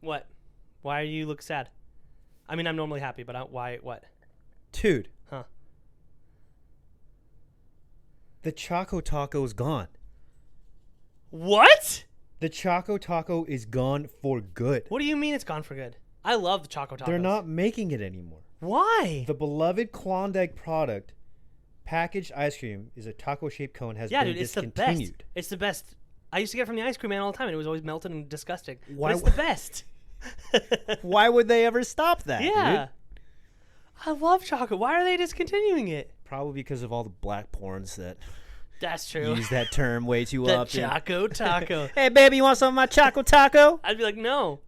What? Why are you look sad? I mean, I'm normally happy, but why? What? Dude. Huh? The Choco-Taco is gone. What? The Choco-Taco is gone for good. What do you mean it's gone for good? I love the Choco-Tacos. They're not making it anymore. Why? The beloved Klondike product, packaged ice cream, is a taco-shaped cone, has been discontinued. It's the best. I used to get it from the ice cream man all the time, and it was always melted and disgusting. Why But it's the best. Why would they ever stop that, Yeah. dude? I love chocolate. Why are they discontinuing it? Probably because of all the black porns that That's true. use that term way too The often. Choco-Taco. Hey, baby, you want some of my Choco-Taco? I'd be like, no.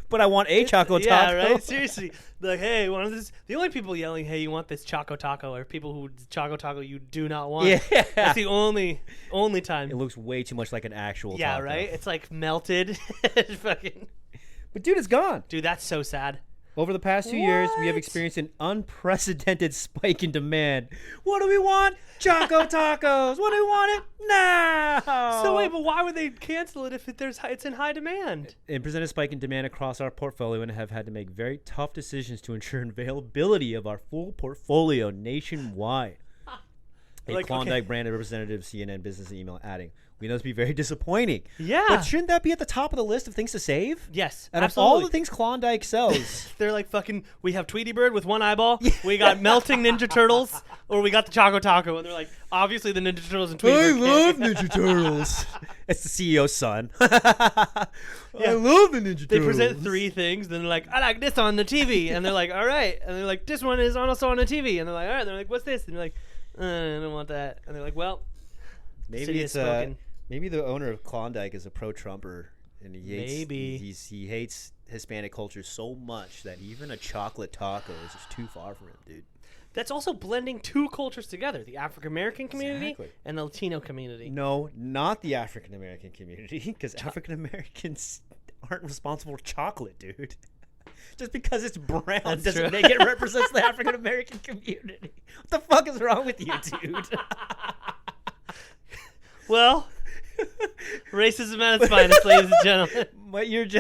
But I want a Choco-Taco. Yeah, right? Seriously. Like, hey, one of this. The only people yelling, hey, you want this Choco-Taco are people who Choco-Taco you do not want. Yeah. That's the only time. It looks way too much like an actual Yeah, taco. right? It's like melted. Fucking. But dude, it's gone. Dude, that's so sad. Over the past 2 years, we have What? experienced an unprecedented spike in demand. What do we want? Choco-Tacos. What do we want it now? So wait, but why would they cancel it if it's in high demand? It presented a spike in demand across our portfolio and have had to make very tough decisions to ensure availability of our full portfolio nationwide. A Like, Klondike branded representative CNN business email adding, we know this to be very disappointing. Yeah. But shouldn't that be at the top of the list of things to save? Yes, Out of absolutely. all the things Klondike sells. They're like fucking. We have Tweety Bird with one eyeball. We got melting Ninja Turtles, or we got the Choco-Taco, and they're like, obviously the Ninja Turtles and Tweety Bird. Ninja Turtles. It's the CEO's son. I love the Ninja Turtles. They present 3 things, then they're like, I like this on the TV, and they're like, all right, and they're like, this one is also on the TV, and they're like, all right, they're like, what's this? And they're like, I don't want that, and they're like, well, Maybe city it's has spoken. maybe the owner of Klondike is a pro-Trumper, and he hates Maybe. he hates Hispanic culture so much that even a chocolate taco is just too far from him, dude. That's also blending 2 cultures together: the African American community Exactly. and the Latino community. No, not the African American community, because African Americans aren't responsible for chocolate, dude. Just because it's brown That's doesn't true. make it represents the African American community. What the fuck is wrong with you, dude? Well, racism at its finest, ladies and gentlemen. But you're So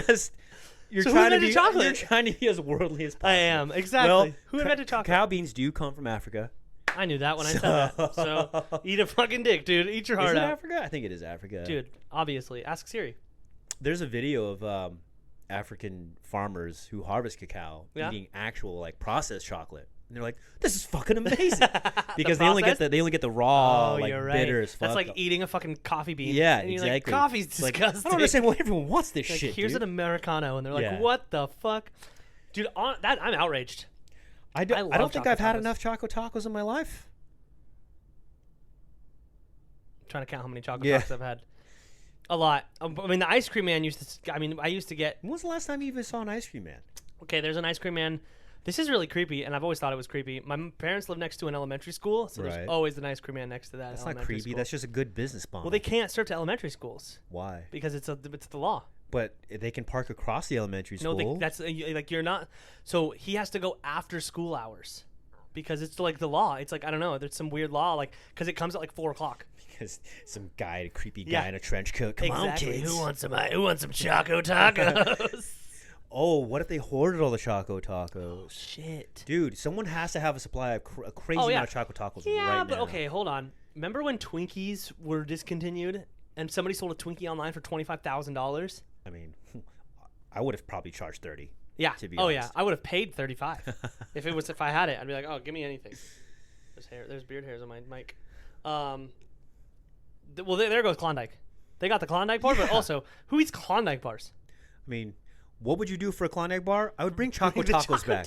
who trying to invented be chocolate? You're trying to be as worldly as possible. I am, exactly. Well, Who invented chocolate? Cacao beans do come from Africa. I knew that when I said that. So eat a fucking dick, dude. Eat your heart Is it out. Africa? I think it is Africa. Dude, obviously. Ask Siri. There's a video of African farmers who harvest cacao Yeah. eating actual like processed chocolate. And they're like, this is fucking amazing. Because they only get the raw, like you're right. bitter as fuck. That's like eating a fucking coffee bean. Yeah, and you're exactly. Like, coffee's It's like, disgusting. I don't understand why everyone wants this Like, shit, here's dude. an Americano, and they're like, Yeah. what the fuck? Dude, on that, I'm outraged. I I don't love think I've had Choco-Tacos. enough Choco-Tacos in my life. I'm trying to count how many chocolate Yeah. Tacos I've had. A lot. I mean, the ice cream man used to. I mean, I used to get. When was the last time you even saw an ice cream man? Okay, there's an ice cream man. This is really creepy, and I've always thought it was creepy. My parents live next to an elementary school, so Right. there's always an ice cream man next to that. That's not elementary creepy. school. That's just a good business bomb. Well, they can't serve to elementary schools Why? because it's the law. But they can park across the elementary school. No, that's like you're not. So he has to go after school hours because it's like the law. It's like I don't know. There's some weird law, like because it comes at like 4:00. Because some creepy guy Yeah. in a trench coat. Come on, kids. Who wants some Choco-Tacos? Oh, what if they hoarded all the Choco-Tacos? Shit. Dude, someone has to have a supply of a crazy Oh, yeah. amount of Choco-Tacos Yeah, right but now. okay, hold on. Remember when Twinkies were discontinued and somebody sold a Twinkie online for $25,000? I mean, I would have probably charged 30. Yeah. To be Oh yeah, honest. I would have paid 35 if I had it. I'd be like, oh, give me anything. There's beard hairs on my mic. Well, there goes Klondike. They got the Klondike bar, but Yeah. also, who eats Klondike bars? I mean, what would you do for a Klondike bar? I would bring Choco-Tacos back.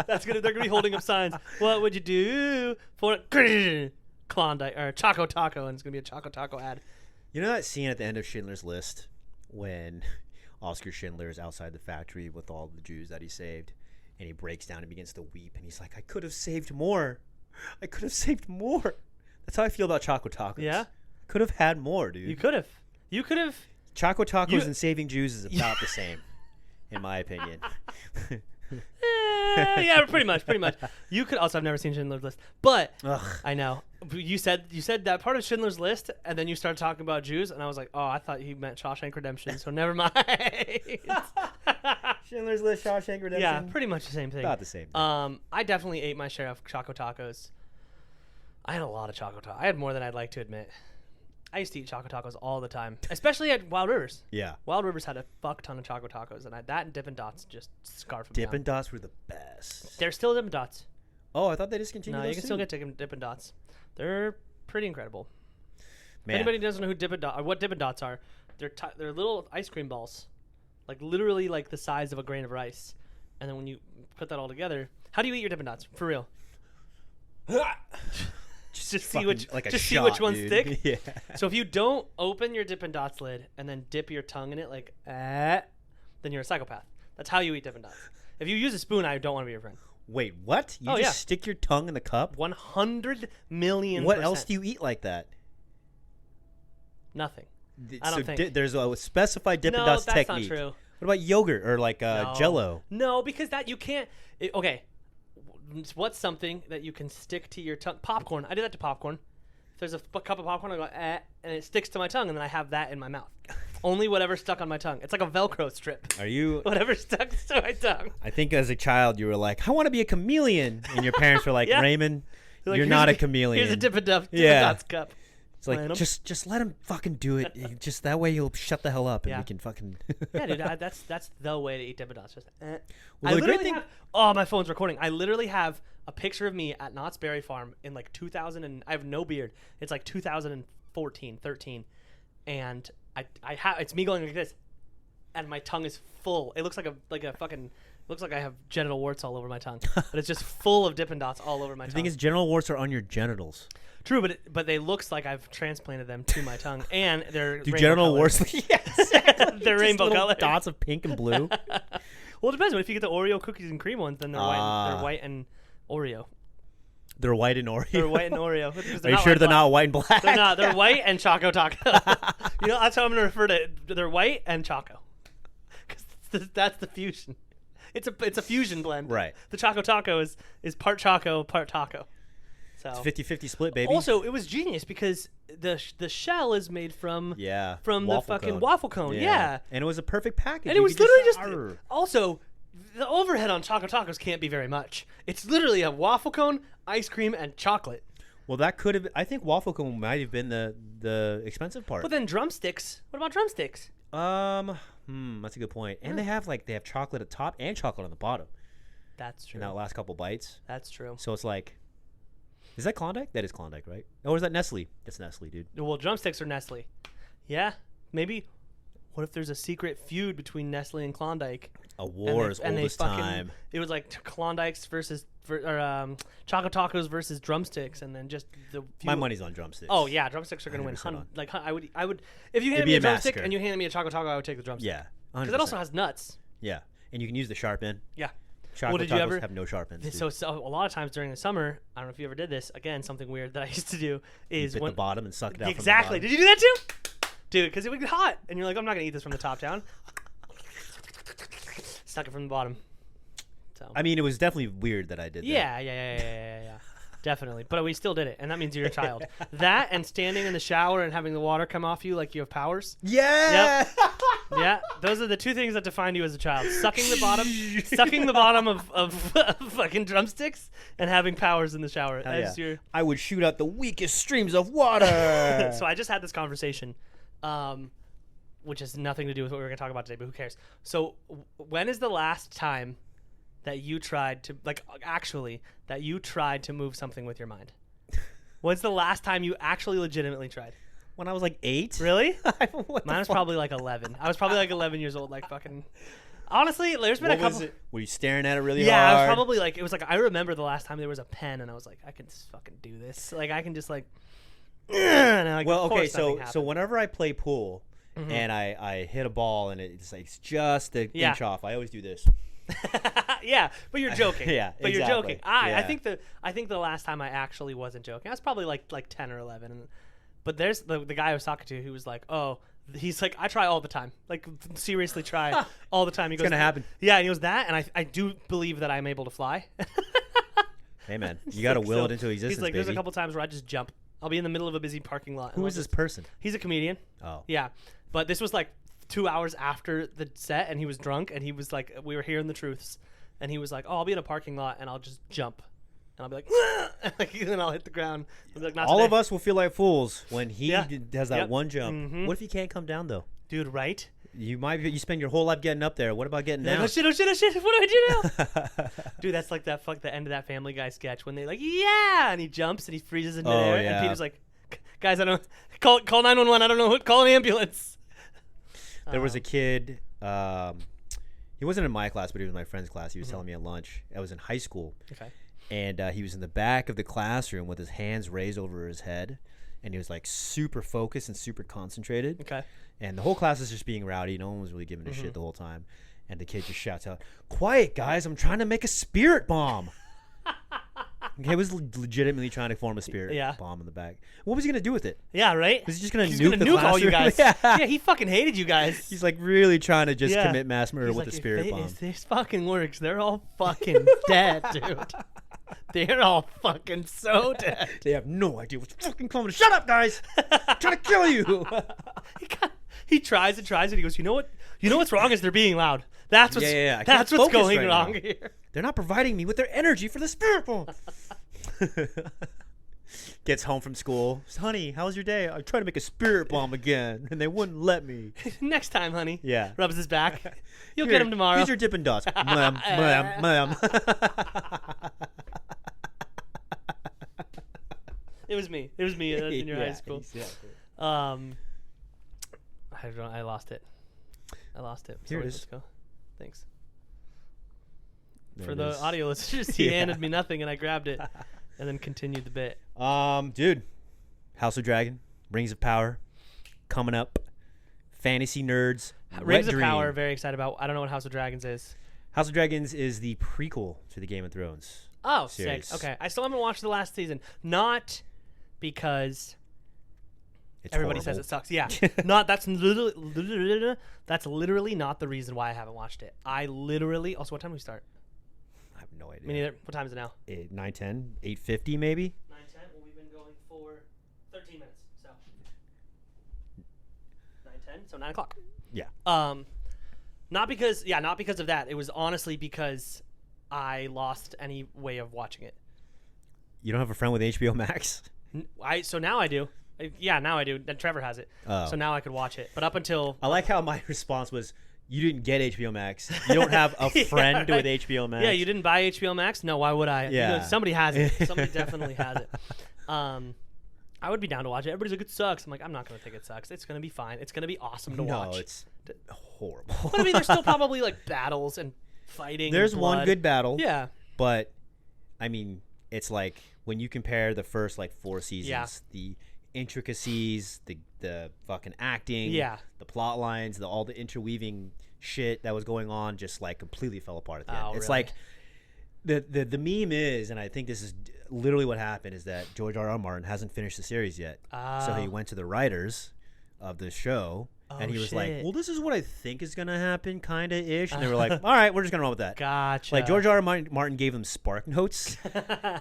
They're gonna be holding up signs. What would you do for Klondike or Choco-Taco? And it's gonna be a Choco-Taco ad. You know that scene at the end of Schindler's List when Oscar Schindler is outside the factory with all the Jews that he saved, and he breaks down and begins to weep, and he's like, I could have saved more. I could have saved more. That's how I feel about Choco-Tacos. Yeah? Could have had more, dude. You could have. Choco-Tacos and saving Jews is about the same, in my opinion. Yeah, pretty much. You could also. I've never seen Schindler's List, but Ugh. I know. You said that part of Schindler's List, and then you started talking about Jews, and I was like, oh, I thought he meant Shawshank Redemption, so never mind. Schindler's List, Shawshank Redemption. Yeah, pretty much the same thing. About the same thing. I definitely ate my share of Choco-Tacos. I had a lot of Choco-Tacos. I had more than I'd like to admit. I used to eat Choco-Tacos all the time, especially at Wild Rivers. Yeah. Wild Rivers had a fuck ton of Choco-Tacos, and that and Dippin' Dots just scarfed me Dippin' Dots were the best. They're still Dippin' Dots. Oh, I thought they discontinued No, those you can too. still get Dippin' Dots. They're pretty incredible. Man. If anybody doesn't know who what Dippin' Dots are, they're little ice cream balls, like literally like the size of a grain of rice. And then when you put that all together, how do you eat your Dippin' Dots for real? just see which like see which ones dude. stick. Yeah. So if you don't open your Dippin' Dots lid and then dip your tongue in it like then you're a psychopath. That's how you eat Dippin' Dots. If you use a spoon, I don't want to be your friend. Wait, what? You just stick your tongue in the cup? 100 million. What else do you eat like that? Nothing. I don't think. There's a specified Dippin' Dots that's technique. not true. What about yogurt or like Jello? No, because that you can't. Okay, what's something that you can stick to your tongue? Popcorn. I do that to popcorn. If there's a cup of popcorn, I go and it sticks to my tongue, and then I have that in my mouth. Only whatever stuck on my tongue. It's like a Velcro strip. Are you? Whatever stuck to my tongue. I think as a child you were like, I want to be a chameleon, and your parents were like, Yeah. Raymond, Like, you're not a chameleon. Here's a Dippin' Yeah. Dots cup. It's like just let him fucking do it. Just that way you'll shut the hell up and Yeah. we can fucking. Yeah, dude, that's the way to eat Dippin' Dots. Just Well, I the great literally thing- have. Oh, my phone's recording. I literally have a picture of me at Knott's Berry Farm in like 2000, and I have no beard. It's like 2014, 13, and I have it's me going like this, and my tongue is full. It looks like a fucking. Looks like I have genital warts all over my tongue, but it's just full of Dippin' Dots all over my The tongue. thing is, genital warts are on your genitals. True, but they looks like I've transplanted them to my tongue, and they're Do rainbow genital colored. warts? Yes, exactly. They're rainbow little colored. dots of pink and blue. Well, it depends. If you get the Oreo cookies and cream ones, then they're white. They're white and Oreo. They're white and Oreo. They're white and Oreo. Are you sure they're not white and black? They're not. They're white and Choco-Taco. You know, that's how I'm gonna refer to it. They're white and Choco, because that's the fusion. It's a fusion blend. Right. The Choco-Taco is part Choco, part Taco. So It's 50-50 split, baby. also, it was genius because the shell is made from from the waffle fucking cone. waffle cone. Yeah. And it was a perfect package. And You it was could literally just also the overhead on Choco-Tacos can't be very much. It's literally a waffle cone, ice cream, and chocolate. Well, that could have. I think waffle cone might have been the expensive part. But then drumsticks. What about drumsticks? That's a good point. And they have chocolate at top and chocolate on the bottom. That's true. In that last couple bites. That's true. So it's like, is that Klondike? That is Klondike, right? Or is that Nestle? That's Nestle, dude. Well, drumsticks are Nestle. Yeah, maybe. What if there's a secret feud between Nestle and Klondike? A war is oldest time. It was like Klondikes versus Choco-Tacos versus drumsticks, and then just the feud. My money's on drumsticks. Oh yeah, drumsticks are gonna win. 100% on. I would if you handed be me a a drumstick massacre. and you handed me a Choco-Taco, I would take the drumstick. Yeah, because it also has nuts. Yeah, and you can use the sharp end. Yeah. Choco Did you Tacos ever have no sharp ends. So a lot of times during the summer, I don't know if you ever did this. Again, something weird that I used to do is bit when the bottom and suck it out. exactly. From the Did you do that too, dude? Because it would get hot, and you're like, I'm not gonna eat this from the top down. Stuck it from the bottom. So I mean, it was definitely weird that I did that. yeah. Definitely, but we still did it, and that means you're a child. That and standing in the shower and having the water come off you like you have powers. Yeah. Yeah, those are the two things that define you as a child: sucking the bottom of fucking drumsticks, and having powers in the shower. As your I would shoot out the weakest streams of water. So I just had this conversation, which has nothing to do with what we're going to talk about today, but who cares? So when is the last time that you tried to, move something with your mind? When's the last time you actually legitimately tried? When I was like 8. Really? What Mine was probably like 11. I was probably like 11 years old, like fucking... Honestly, there's been a couple... Were you staring at it really Yeah, hard? I was probably like... It was like, I remember the last time there was a pen, and I was like, I can just fucking do this. Like, I can just like... And I'm like, Well, of okay, course nothing so happened. whenever I play pool and I hit a ball and it's like just an Yeah. inch off, I always do this. Yeah, but you're joking. Yeah, but you're exactly. joking. I Yeah. think the last time I actually wasn't joking, I was probably like 10 or 11. But there's the guy I was talking to who was like, oh, he's like, I try all the time, like seriously try all the time. He goes, gonna happen. Yeah, and he goes that, and I do believe that I'm able to fly. Hey, man, you He's got to like, will so- it into existence, He's like, baby. there's a couple times where I just jump. I'll be in the middle of a busy parking lot. and Who I'll is this just- person? He's a comedian. Oh. Yeah, but this was like 2 hours after the set, and he was drunk, and he was like, we were hearing the truths, and he was like, oh, I'll be in a parking lot, and I'll just jump, and I'll be like, and then I'll hit the ground. I'll be like, not All today. of us will feel like fools when he Yeah. has that Yep. one jump. Mhm. What if he can't come down, though? Dude, right? You spend your whole life getting up there. What about getting Like, down? oh shit! What do I do now? Dude, that's like the end of that Family Guy sketch when they like, yeah, and he jumps and he freezes in midair, yeah. and Peter's like, guys, I don't call 911. I don't know who. Call an ambulance. There was a kid. He wasn't in my class, but he was in my friend's class. He was telling me at lunch. I was in high school, Okay. and he was in the back of the classroom with his hands raised over his head, and he was like super focused and super concentrated. Okay. And the whole class is just being rowdy. No one was really giving a shit the whole time. And the kid just shouts out, "Quiet, guys! I'm trying to make a spirit bomb." He was legitimately trying to form a spirit bomb in the back. What was he gonna do with it? Yeah, right. Was he just gonna He's nuke gonna the nuke all you guys. classroom? Yeah, he fucking hated you guys. He's like really trying to just Yeah. commit mass murder He's with like, a spirit bomb. If this fucking works, they're all fucking dead, dude. They're all fucking so dead. They have no idea what's fucking coming. Shut up, guys! I'm trying to kill you. He tries and tries, and he goes, you know what? You know what's wrong is they're being loud. That's what's Yeah. I that's can't what's focus going right wrong now. here. They're not providing me with their energy for the spirit bomb. Gets home from school. Honey, how was your day? I tried to make a spirit bomb again, and they wouldn't let me. Next time, honey. Yeah. Rubs his back. You'll Here, get him tomorrow. Here's your Dippin' Dots. Ma'am. It was me. It was me in your high Yeah, school. exactly. I don't know. I lost it. Here it Sorry, is. let's go. Thanks. There For it the is. audio listeners, he Yeah. handed me nothing, and I grabbed it, and then continued the bit. Dude, House of Dragon, Rings of Power, coming up. Fantasy nerds. Rings Wet of Power, Dream. very excited about. I don't know what House of Dragons is. House of Dragons is the prequel to the Game of Thrones. Oh, series. sick. Okay. I still haven't watched the last season. Not because It's everybody horrible. says it sucks. Yeah. Not that's literally not the reason why I haven't watched it. I literally also what time do we start? I have no idea. Me neither. What time is it now? 9:10, 8:50 maybe. 9:10. Well, we've been going for 13 minutes. So 9:10. So 9 o'clock. Yeah. Not because of that. It was honestly because I lost any way of watching it. You don't have a friend with HBO Max? So now I do. Yeah, now I do. Then Trevor has it. Oh. So now I could watch it. But up until I like how my response was, "You didn't get HBO Max. You don't have a Yeah, friend right. with HBO Max." yeah, you didn't buy HBO Max? No, why would I? Yeah. Somebody has it. Somebody definitely has it. I would be down to watch it. Everybody's like, it sucks. I'm like, I'm not going to think it sucks. It's going to be fine. It's going to be awesome to watch. No, it's horrible. But I mean, there's still probably like battles and fighting. There's and one blood. good battle. Yeah. But I mean, it's like when you compare the first like 4 seasons, Yeah. the intricacies, the fucking acting, Yeah. the plot lines, all the interweaving shit that was going on just like completely fell apart at the end. Oh, It's really? like the meme is, and I think this is literally what happened, is that George R.R. Martin hasn't finished the series yet. So he went to the writers of the show and he was like, shit. well, this is what I think is going to happen, kind of ish. And they were like, all right, we're just going to run with that. Gotcha. Like George R. R. Martin gave them Spark Notes,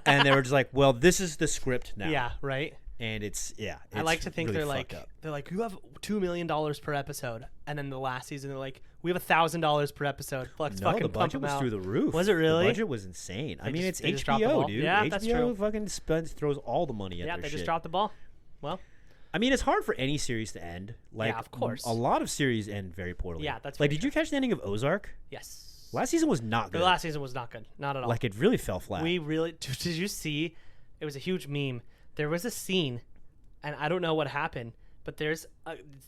and they were just like, "Well, this is the script now." Yeah, right. and it's I like to think really they're fucked like up. you have $2 million per episode, and then the last season they're like, we have $1,000 per episode. Let's No, fucking the pump budget them was out. through the roof. Was it really? The budget was insane. I mean, they it's just dropped the ball. HBO, dude. Yeah, HBO that's true. fucking throws all the money at Yeah, their they shit. just dropped the ball. Well, I mean, it's hard for any series to end. Like, Yeah, of course. A lot of series end very poorly. Yeah, that's like. very Did you catch the ending of Ozark? yes. Last season was not The good. last season was not good. Not at all. Like, it really fell flat. We really did you see? It was a huge meme. There was a scene, and I don't know what happened, but there's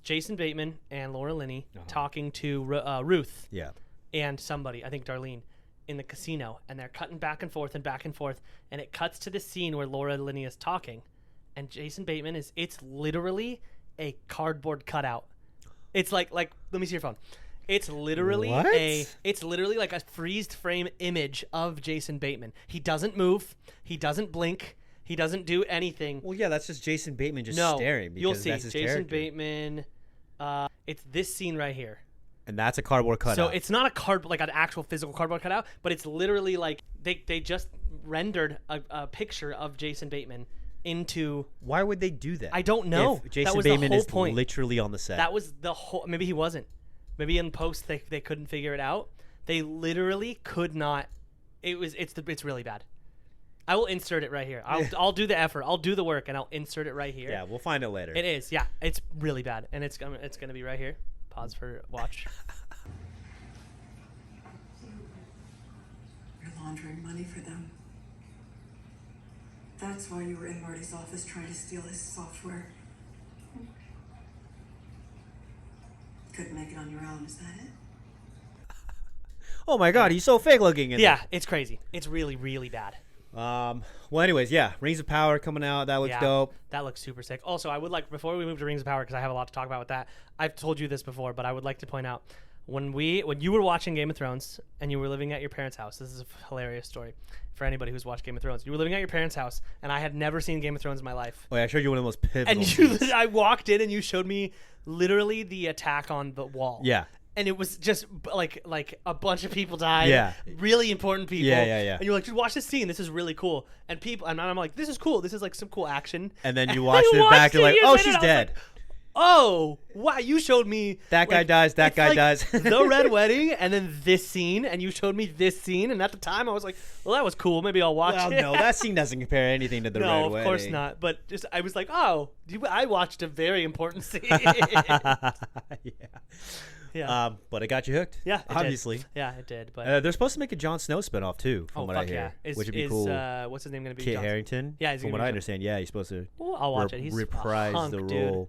Jason Bateman and Laura Linney talking to Ruth Yeah. and somebody, I think Darlene, in the casino, and they're cutting back and forth, and it cuts to the scene where Laura Linney is talking, and Jason Bateman it's literally a cardboard cutout. It's like let me see your phone. It's literally What? it's literally like a freeze frame image of Jason Bateman. He doesn't move, he doesn't blink, he doesn't do anything. Well, yeah, that's just Jason Bateman just No, staring. Because you'll see that's his Jason character. Bateman. It's this scene right here. And that's a cardboard cutout. So it's not a like an actual physical cardboard cutout, but it's literally like they just rendered a picture of Jason Bateman into. Why would they do that? I don't know. If Jason that was Bateman the whole is point. literally on the set. That was the whole. Maybe he wasn't. Maybe in post they couldn't figure it out. They literally could not. It's really bad. I will insert it right here. I'll do the effort. I'll do the work, and I'll insert it right here. Yeah, we'll find it later. It is. Yeah, it's really bad, and it's gonna be right here. Pause for watch. You're laundering money for them. That's why you were in Marty's office trying to steal his software. Couldn't make it on your own, is that it? Oh my God, he's so fake looking. Yeah, it's crazy. It's really, really bad. Well, anyways, yeah, Rings of Power coming out. That looks dope. That looks super sick. Also, I would like, before we move to Rings of Power, because I have a lot to talk about with that. I've told you this before, but I would like to point out when you were watching Game of Thrones and you were living at your parents' house. This is a hilarious story for anybody who's watched Game of Thrones. You were living at your parents' house, and I had never seen Game of Thrones in my life. Oh, yeah, I showed you one of the most pivotal. And I walked in, and you showed me literally the attack on the wall. Yeah. And it was just like a bunch of people died. Yeah. Really important people. Yeah. And you're like, just watch this scene. This is really cool. And I'm like, this is cool. This is like some cool action. And then you watched it back. You're like, oh, she's dead. Like, oh, wow. You showed me. That guy dies. That guy dies. The Red Wedding and then this scene. And you showed me this scene. And at the time, I was like, well, that was cool. Maybe I'll watch it. No, that scene doesn't compare anything to the Red Wedding. No, of course not. But just I was like, oh, I watched a very important scene. Yeah. Yeah. But it got you hooked. Yeah, it obviously. did. Yeah, it did. But they're supposed to make a Jon Snow spinoff too, from what I hear, which would be cool. What's his name going to be? Kit Harington. Yeah, from what I understand, yeah, he's supposed to. Well, I'll watch it. He's reprise a hunk, the role. Dude.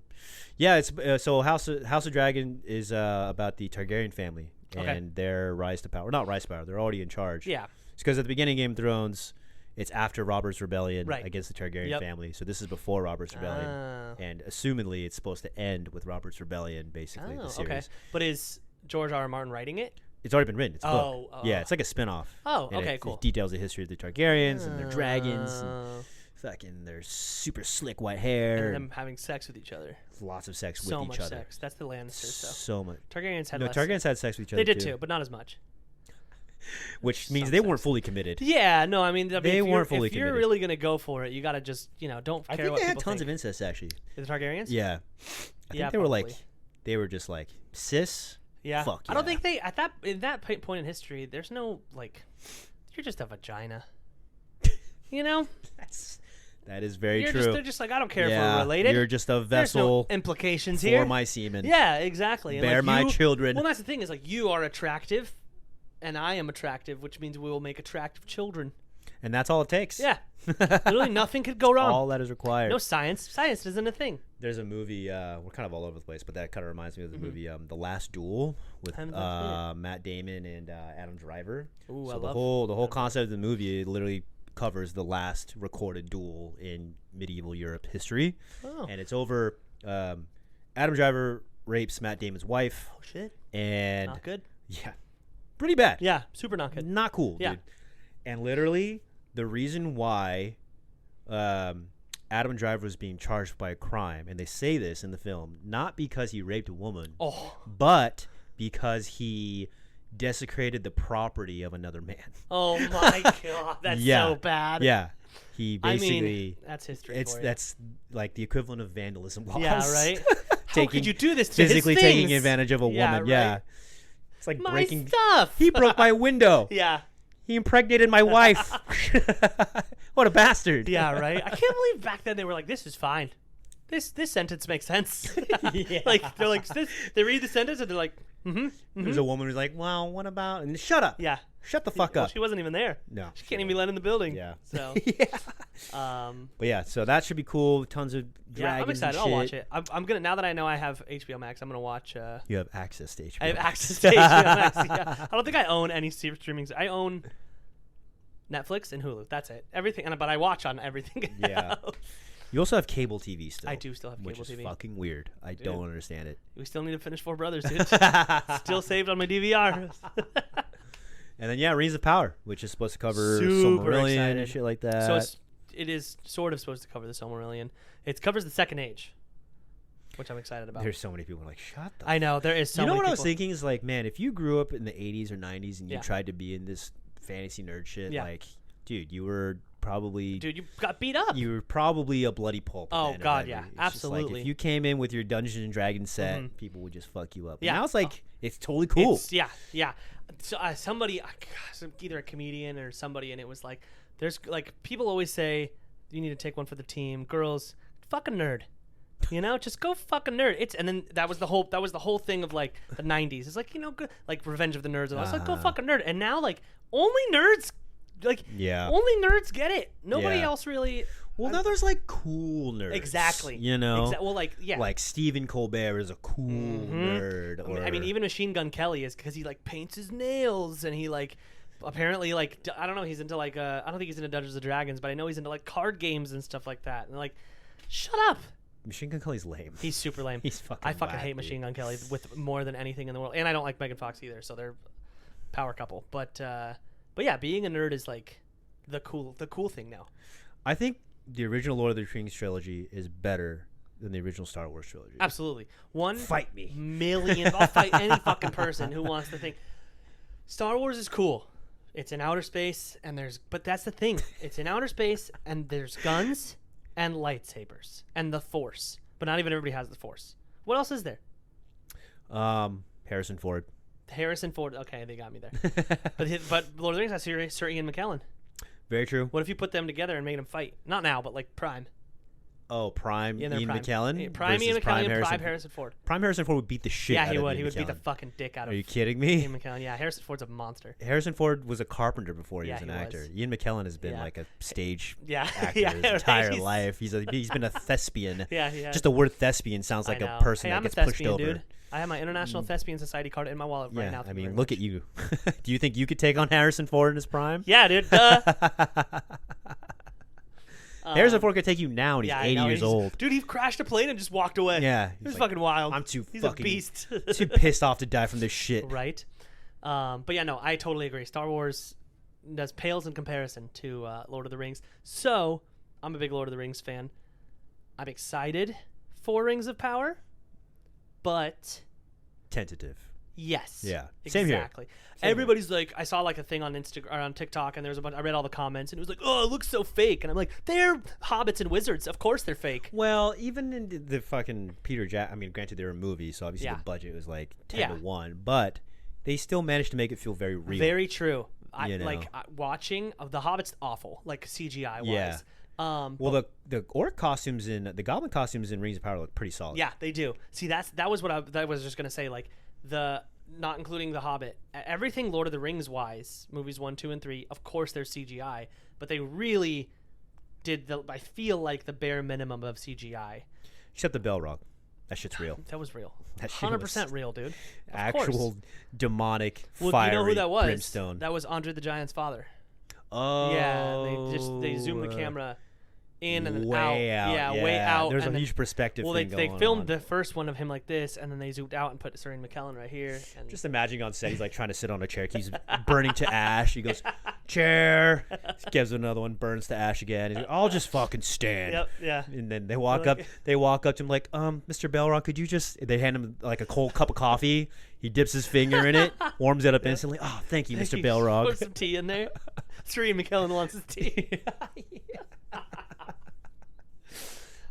Yeah, it's so House of Dragon is about the Targaryen family and their rise to power. Not rise to power. They're already in charge. Yeah. It's because at the beginning of Game of Thrones, it's after Robert's rebellion Right. against the Targaryen family. So this is before Robert's rebellion, and assumedly it's supposed to end with Robert's rebellion. Basically, the series. Okay. But is George R. R. Martin writing it? It's already been written. It's a book. Oh. Yeah, it's like a spin-off. Oh, And okay, cool. It details the history of the Targaryens and their dragons and fucking their super slick white hair. And them having sex with each other. Lots of sex So with much each other. sex. That's the Lannisters, though. So much. Targaryens had No, less. Targaryens had sex with each other They did too, but not as much. Which means Some they sex. weren't fully committed. Yeah, no, I mean, They weren't fully if you're committed. really gonna go for it, you gotta just, don't care I think what they had people tons think. of incest, actually. The Targaryens? Yeah. I Yeah, think they were like, probably. they were just like, cis? Yeah. Fuck I don't yeah. think they in that point in history. There's no you're just a vagina. That is very You're true. They're just like, I don't care if Yeah, we're related. you're just a There's vessel no implications for here. my semen. Yeah, exactly. And Bear my you- children. Well, that's the thing is like you are attractive, and I am attractive, which means we will make attractive children. And that's all it takes. Yeah. Literally nothing could go wrong. All that is required. No science. Science isn't a thing. There's a movie. We're kind of all over the place, but that kind of reminds me of the movie The Last Duel with I haven't seen Matt Damon and Adam Driver. Ooh, so I the love whole concept of the movie literally covers the last recorded duel in medieval Europe history, Oh. and it's over. Adam Driver rapes Matt Damon's wife, Oh shit. and Not good. yeah, pretty bad. Yeah, super not good. Not cool, Yeah. dude. And literally, the reason why Adam Driver was being charged by a crime, and they say this in the film, not because he raped a woman, but because he desecrated the property of another man. Oh my god, that's Yeah. so bad. Yeah. He I basically mean, that's history. for you. that's like the equivalent of vandalism laws. Yeah, right. How Taking- could you do this to physically his taking things? advantage of a Yeah, woman. right. Yeah. It's like My breaking stuff. He broke my window. Yeah. He impregnated my wife. What a bastard. Yeah, right. I can't believe back then they were like, "This is fine. This sentence makes sense." Yeah. Like they're like this. They read the sentence and they're like, There's a woman who's like, well, what about? And shut up. "Yeah." Shut the fuck Well, up. she wasn't even there. No. She can't even be let in the building. Yeah. So, Yeah. But yeah, so that should be cool. Tons of dragons. yeah, I'm excited. And I'll shit. watch it. I'm gonna now that I know I have HBO Max. I'm gonna watch. You have access to HBO. I have access to HBO Max. Yeah. I don't think I own any streaming. I own Netflix and Hulu. That's it. Everything. But I watch on everything. Yeah. else. You also have cable TV still. I do still have which cable is TV. fucking weird. I don't understand it. We still need to finish Four Brothers, dude. Still saved on my DVR. And then yeah, Rings of Power, which is supposed to cover Super Silmarillion excited. and shit like that. So it is sort of supposed to cover the Silmarillion. It covers the Second Age. which I'm excited about. There's so many people like, shut the. I know there is so. You know many what people. I was thinking is like, man, if you grew up in the 80s or 90s and you Yeah. tried to be in this fantasy nerd shit, Yeah. like, dude, you were probably. Dude, you got beat up. You were probably a bloody pulp. at Oh, the end of God, every- yeah. it's just like, Absolutely. if you came in with your Dungeons and Dragons set, Mhm. people would just fuck you up. Yeah. And now it's like it's totally cool. Yeah. So, somebody, either a comedian or somebody, and it was like, there's like people always say, you need to take one for the team. Girls, fuck a nerd. You know, just go fuck a nerd. And then that was the whole thing of like the 90s. It's like, good, like Revenge of the Nerds. And I was like, go fuck a nerd. And now like only nerds, like Yeah. only nerds get it. Nobody Yeah. else really. Well, now there's like cool nerds. Exactly. You know? Well, like, yeah. Like Stephen Colbert is a cool nerd. I mean, or- even Machine Gun Kelly is because he like paints his nails and he like apparently like I don't know, he's into like I don't think he's into Dungeons and Dragons, but I know he's into like card games and stuff like that. And like, shut up. Machine Gun Kelly's lame. He's super lame. He's fucking. I fucking whack, hate dude. Machine Gun Kelly with more than anything in the world, and I don't like Megan Fox either. So they're power couple. But yeah, being a nerd is like the cool thing now. I think the original Lord of the Rings trilogy is better than the original Star Wars trilogy. Absolutely. Fight me. I'll fight any fucking person who wants to think. Star Wars is cool. It's in outer space, but that's the thing. It's in outer space, and there's guns and lightsabers and the Force. But not even everybody has the Force. What else is there? Harrison Ford. Harrison Ford. Okay, they got me there. but Lord of the Rings has Sir Ian McKellen. Very true. What if you put them together and made them fight? Not now, but like Prime. Oh, Prime Yeah, they're Ian Prime. McKellen. Prime Ian versus McKellen, Prime Harrison Ford. Prime Harrison Ford would beat the shit. Yeah, out he of would. Ian He would beat the McKellen. fucking dick out of Are you kidding me? Ian McKellen. Yeah, Harrison Ford's a monster. Harrison Ford was a carpenter before he Yeah, was an he actor. was. Ian McKellen has been Yeah. like a stage Yeah, actor yeah, his right. entire He's- life. He's been a thespian. Yeah, yeah. Just the word thespian sounds like I a know. person Hey, that I'm gets a pushed thespian, over. dude. I have my International Thespian Society card in my wallet right now. I Thank you mean, very look much. at you. Do you think you could take on Harrison Ford in his prime? Yeah, dude. Duh. Harrison Ford could take you now, and he's Yeah, I 80 know. years old. Dude, he crashed a plane and just walked away. Yeah, It he's was like, fucking wild. I'm too He's fucking a beast. too pissed off to die from this shit. Right. But yeah, no, I totally agree. Star Wars pales in comparison to Lord of the Rings. So I'm a big Lord of the Rings fan. I'm excited for Rings of Power, but Tentative. yes, Yeah. Same here. exactly. Same Everybody's like, I saw like a thing on Instagram or on TikTok, and there was a bunch. I read all the comments, and it was like, oh, it looks so fake, and I'm like, they're hobbits and wizards. Of course they're fake. Well, even in the fucking Peter Jack. I mean, granted, they were movies, so obviously Yeah. the budget was like 10 Yeah. to 1, but they still managed to make it feel very real. Very true. You know. Watching the Hobbit's awful, like CGI wise. Yeah. Well, Well, the orc costumes in the goblin costumes in Rings of Power look pretty solid. yeah, they do. See, that was what I was just gonna say. Like not including the Hobbit, everything Lord of the Rings wise, movies 1, 2, and 3. Of course, there's CGI, but they really did I feel like the bare minimum of CGI. Except the Balrog. That shit's real. That was real. That shit 100% was real, dude. Of Actual course. demonic Well, fiery you know who that was? brimstone. That was Andre the Giant's father. Oh. Yeah, they zoomed the camera in and then way out. out. Yeah, way out. There's and a then- huge perspective Well, thing they going filmed on. the first one of him like this, and then they zoomed out and put Sir Ian McKellen right here. And Just imagining on set, he's like trying to sit on a chair. He's burning to ash. He goes, chair. Gives another one, burns to ash again. He's like, I'll just fucking stand. Yep, yeah. And then they walk up. They walk up to him like, Mr. Belrock, could you just? They hand him like a cold cup of coffee. He dips his finger in it, warms it up instantly. Oh, thank you, Mr. Belrock. Put some tea in there. Sir Ian McKellen wants his tea.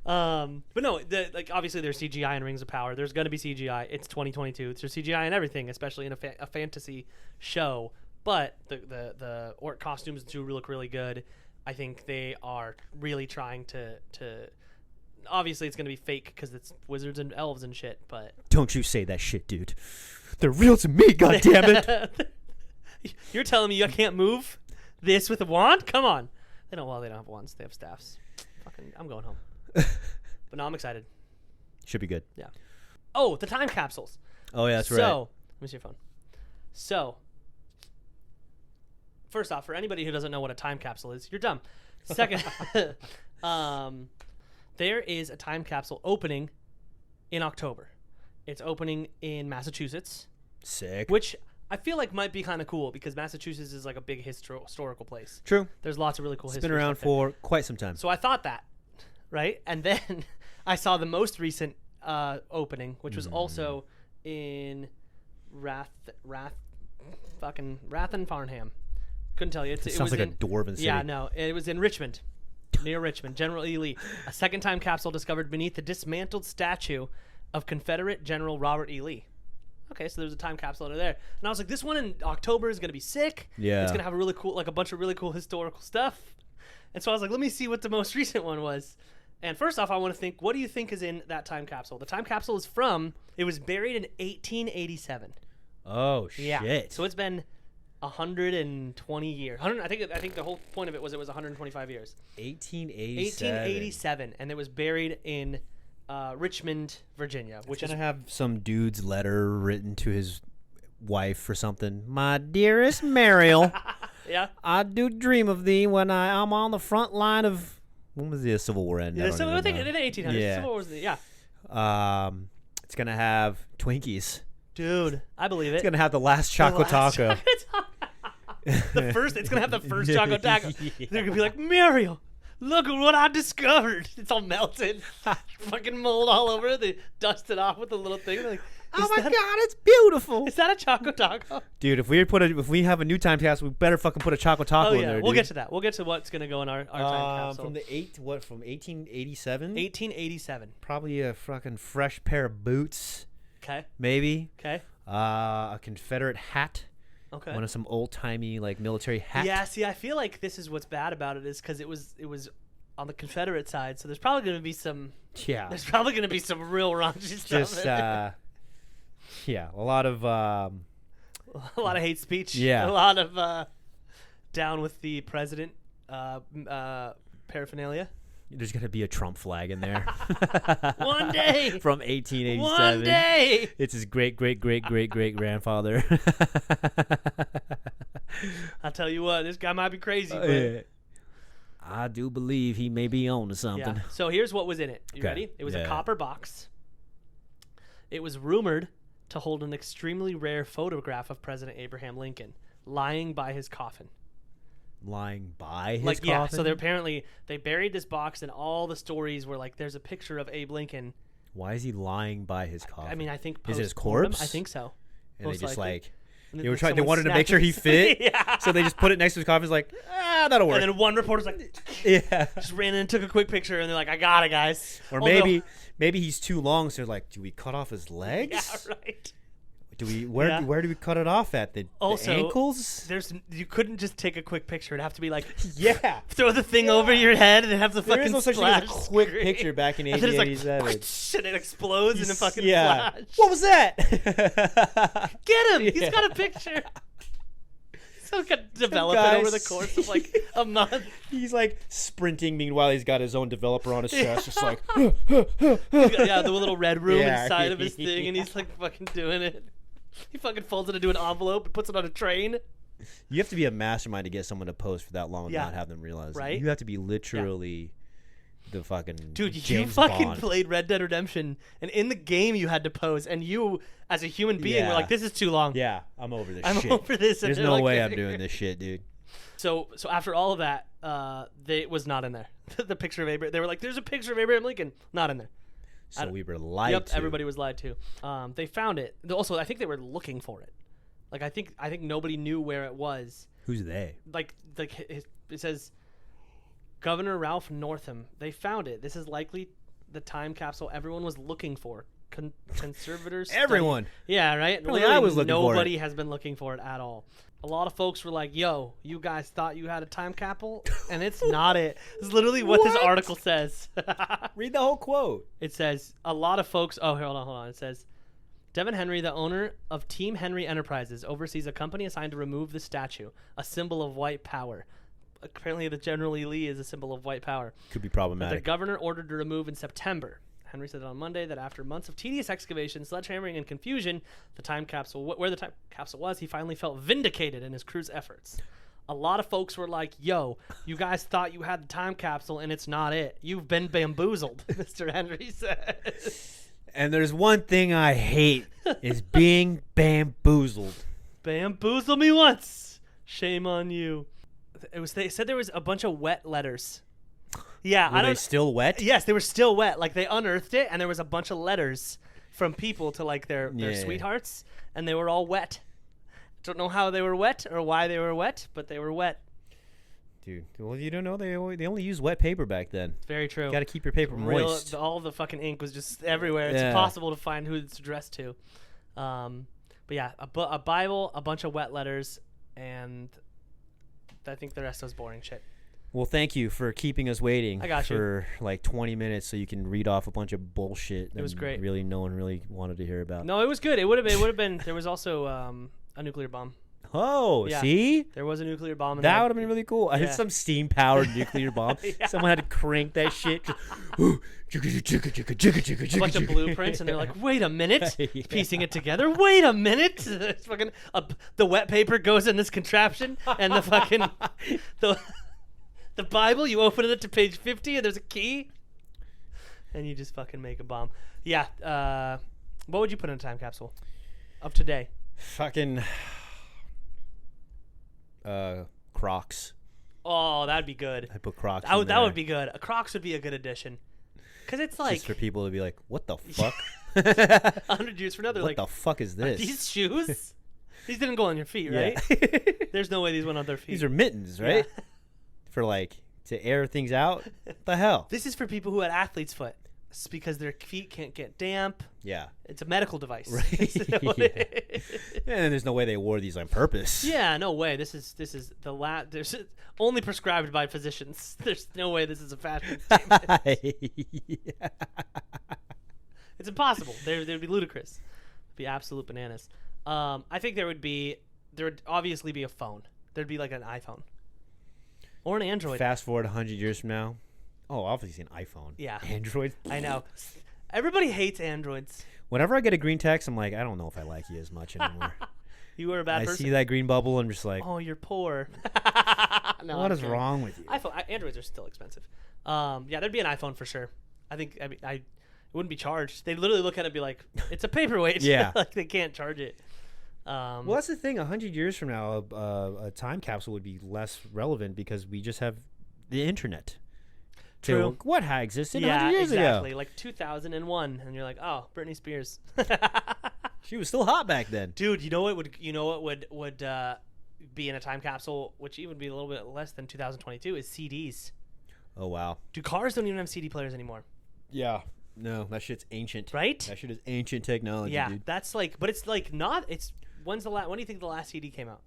But no, obviously there's CGI in Rings of Power. There's gonna be CGI. It's 2022. There's CGI in everything, especially in a fantasy show. But the orc costumes do look really good. I think they are really trying to. Obviously, it's gonna be fake because it's wizards and elves and shit. But Don't you say that shit, dude. They're real to me, goddammit. You're telling me I can't move this with a wand? Come on. They don't. Well, they don't have wands. They have staffs. Fucking, I'm going home. But no, I'm excited. Should be good. Yeah. Oh, the time capsules. Oh, yeah, that's right. So, let me see your phone. So, first off, for anybody who doesn't know what a time capsule is, you're dumb. Second, there is a time capsule opening in October. It's opening in Massachusetts, Sick. which I feel like might be kind of cool because Massachusetts is like a big historical place. True. There's lots of really cool It's history been around stuff there. for quite some time. So I thought that, right? And then I saw the most recent opening, which was also in Rath and Farnham. Couldn't tell you. It was sounds like a in, dwarven city. Yeah, no, it was in Richmond, near Richmond. General E. Lee. A second time capsule discovered beneath the dismantled statue of Confederate General Robert E. Lee. Okay, so there's a time capsule under there. And I was like, this one in October is going to be sick. Yeah. It's going to have a really cool, like a bunch of really cool historical stuff. And so I was like, let me see what the most recent one was. And first off, I want to think, what do you think is in that time capsule? The time capsule is it was buried in 1887. Oh, shit. Yeah. So it's been 120 years. I think the whole point of it was 125 years. 1887. And it was buried in Richmond, Virginia, which is gonna have some dude's letter written to his wife or something. My dearest Mariel, yeah. I do dream of thee when I'm on the front line of. When was the Civil War end? I think in the 1800s. Yeah. Civil War was yeah. It's gonna have Twinkies. Dude, I believe it. It's gonna have the last Choco-Taco. It's gonna have the first Choco-Taco. They're gonna be like, Mariel, look at what I discovered. It's all melted. Fucking mold all over it. They dust it off with a little thing. They're like, oh my god, it's beautiful. Is that a Choco-Taco? Dude, if we have a new time capsule, we better fucking put a Choco-Taco in there, we'll dude. get to that. We'll get to what's gonna go in our time capsule. From 1887? 1887. Probably a fucking fresh pair of boots. Okay. Maybe. Okay. A Confederate hat. Okay. One of some old-timey like military hat. Yeah, see, I feel like this is what's bad about it is because it was on the Confederate side, so there's probably going to be some real raunchy stuff. Just yeah, a lot of a lot of hate speech. Yeah. A lot of down with the president paraphernalia. There's gonna be a Trump flag in there. One day. From 1887. One day. It's his great grandfather. I'll tell you what, this guy might be crazy. But I do believe he may be on to something. Yeah. So here's what was in it. You ready? It was a copper box. It was rumored to hold an extremely rare photograph of President Abraham Lincoln lying by his coffin. Lying by his coffin? Yeah, so they buried this box, and all the stories were like, there's a picture of Abe Lincoln. Why is he lying by his coffin? I mean, I think is it his post-mortem, corpse? I think so. And Most they just likely. They wanted to make sure he fit. Yeah. So they just put it next to his coffin. It's like, that'll work. And then one reporter's like, yeah, just ran in and took a quick picture, and they're like, I got it, guys. Or maybe he's too long, so they're like, do we cut off his legs? Yeah, right. Where do we cut it off at? The ankles? You couldn't just take a quick picture. It'd have to be like, yeah, throw the thing over your head and have the there fucking is no such thing as a quick screen. picture back in And then 1887. it's like, and it explodes in a fucking yeah. flash. What was that? Get him! Yeah. He's got a picture. So he could develop it over the course of like a month. He's like sprinting. Meanwhile, he's got his own developer on his chest, just like. Yeah, the little red room Yeah. inside of his thing, and he's like fucking doing it. He fucking folds it into an envelope and puts it on a train. You have to be a mastermind to get someone to post for that long and Yeah. not have them realize Right? it. You have to be literally the fucking Dude, James you fucking Bond. played Red Dead Redemption, and in the game you had to pose, and you, as a human being, were Yeah. like, "This is too long. Yeah, I'm over this I'm shit. over this." And There's they're no like, way I'm doing this shit, dude. So after all of that, it was not in there. The picture of Abraham. They were like, "There's a picture of Abraham Lincoln." Not in there. So we were lied Yep, to. everybody was lied to. They found it. Also, I think they were looking for it. Like I think nobody knew where it was. Who's they? Like it says, Governor Ralph Northam. They found it. This is likely the time capsule everyone was looking for. Conservators. Everyone. Yeah, right. Apparently Literally I was looking for it. Nobody has been looking for it at all. A lot of folks were like, "Yo, you guys thought you had a time capsule, and it's not it." It's literally what this What? article says. Read the whole quote. It says a lot of folks. Oh, hold on. It says, Devin Henry, the owner of Team Henry Enterprises, oversees a company assigned to remove the statue, a symbol of white power. Apparently, the General E. Lee is a symbol of white power. Could be That the problematic. governor ordered to remove in September. Henry said on Monday that after months of tedious excavation, sledgehammering, and confusion, where the time capsule was, he finally felt vindicated in his crew's efforts. A lot of folks were like, "Yo, you guys thought you had the time capsule, and it's not it. You've been bamboozled," Mr. Henry says. And there's one thing I hate is being bamboozled. Bamboozle me once. Shame on you. They said there was a bunch of wet letters Yeah, Were I they don't. still wet? Yes, they were still wet. Like they unearthed it, and there was a bunch of letters from people to like their Yeah. sweethearts, and they were all wet. Don't know how they were wet or why they were wet, but they were wet. Dude, well, you don't know they only used wet paper back then. Very true. Got to keep your paper moist. All the fucking ink was just everywhere. It's Yeah. impossible to find who it's addressed to. But yeah, a Bible, a bunch of wet letters, and I think the rest was boring shit. Well, thank you for keeping us waiting. I got you. for like 20 minutes so you can read off a bunch of bullshit. It was great. Really, no one really wanted to hear about. No, it was good. It would have been. There was also a nuclear bomb. Oh, Yeah. see? There was a nuclear bomb. That would have been really cool. I Yeah. had some steam-powered nuclear bomb. Yeah. Someone had to crank that shit. A bunch of blueprints, and they're like, "Wait a minute!" Yeah. Piecing it together. Wait a minute! It's fucking the wet paper goes in this contraption, and the fucking the Bible. You open it to page 50, and there's a key, and you just fucking make a bomb. Yeah. What would you put in a time capsule of today? Fucking Crocs. Oh, that'd be good. I put Crocs. That in would there be good. A Crocs would be a good addition, because it's like just for people to be like, "What the fuck? 100 years from now, they're What like, the fuck is "Are this?" these shoes? These didn't go on your feet, right? Yeah. There's no way these went on their feet. These are mittens, right? Yeah. For like to air things out. What the hell? This is for people who had athlete's foot. It's because their feet can't get damp. Yeah. It's a medical device. Right. And there's no way they wore these on purpose. Yeah, no way. This is the There's only prescribed by physicians. There's no way this is a fashion statement. Yeah. It's impossible. They'd be ludicrous. It'd be absolute bananas. I think there would obviously be a phone. There'd be like an iPhone or an Android. Fast forward 100 years from now. Oh, obviously an iPhone. Yeah. Android. I know. Everybody hates Androids. Whenever I get a green text, I'm like, I don't know if I like you as much anymore. You were a bad I person. see that green bubble and I'm just like, Oh, you're poor. No, what I'm is kidding. wrong with you? Androids are still expensive. Yeah, there'd be an iPhone for sure. It wouldn't be charged. They'd literally look at it and be like, it's a paperweight. Yeah. Like they can't charge it. Well, that's the thing. 100 years from now, a time capsule would be less relevant because we just have the internet. True. What existed 100 Yeah, years exactly. ago? Like 2001, and you're like, oh, Britney Spears. She was still hot back then. Dude, you know what would be in a time capsule, which even be a little bit less than 2022, is CDs. Oh, wow. Dude, cars don't even have CD players anymore. Yeah. No, that shit's ancient. Right? That shit is ancient technology, Yeah, dude. that's like, but it's like not. It's when do you think the last CD came out?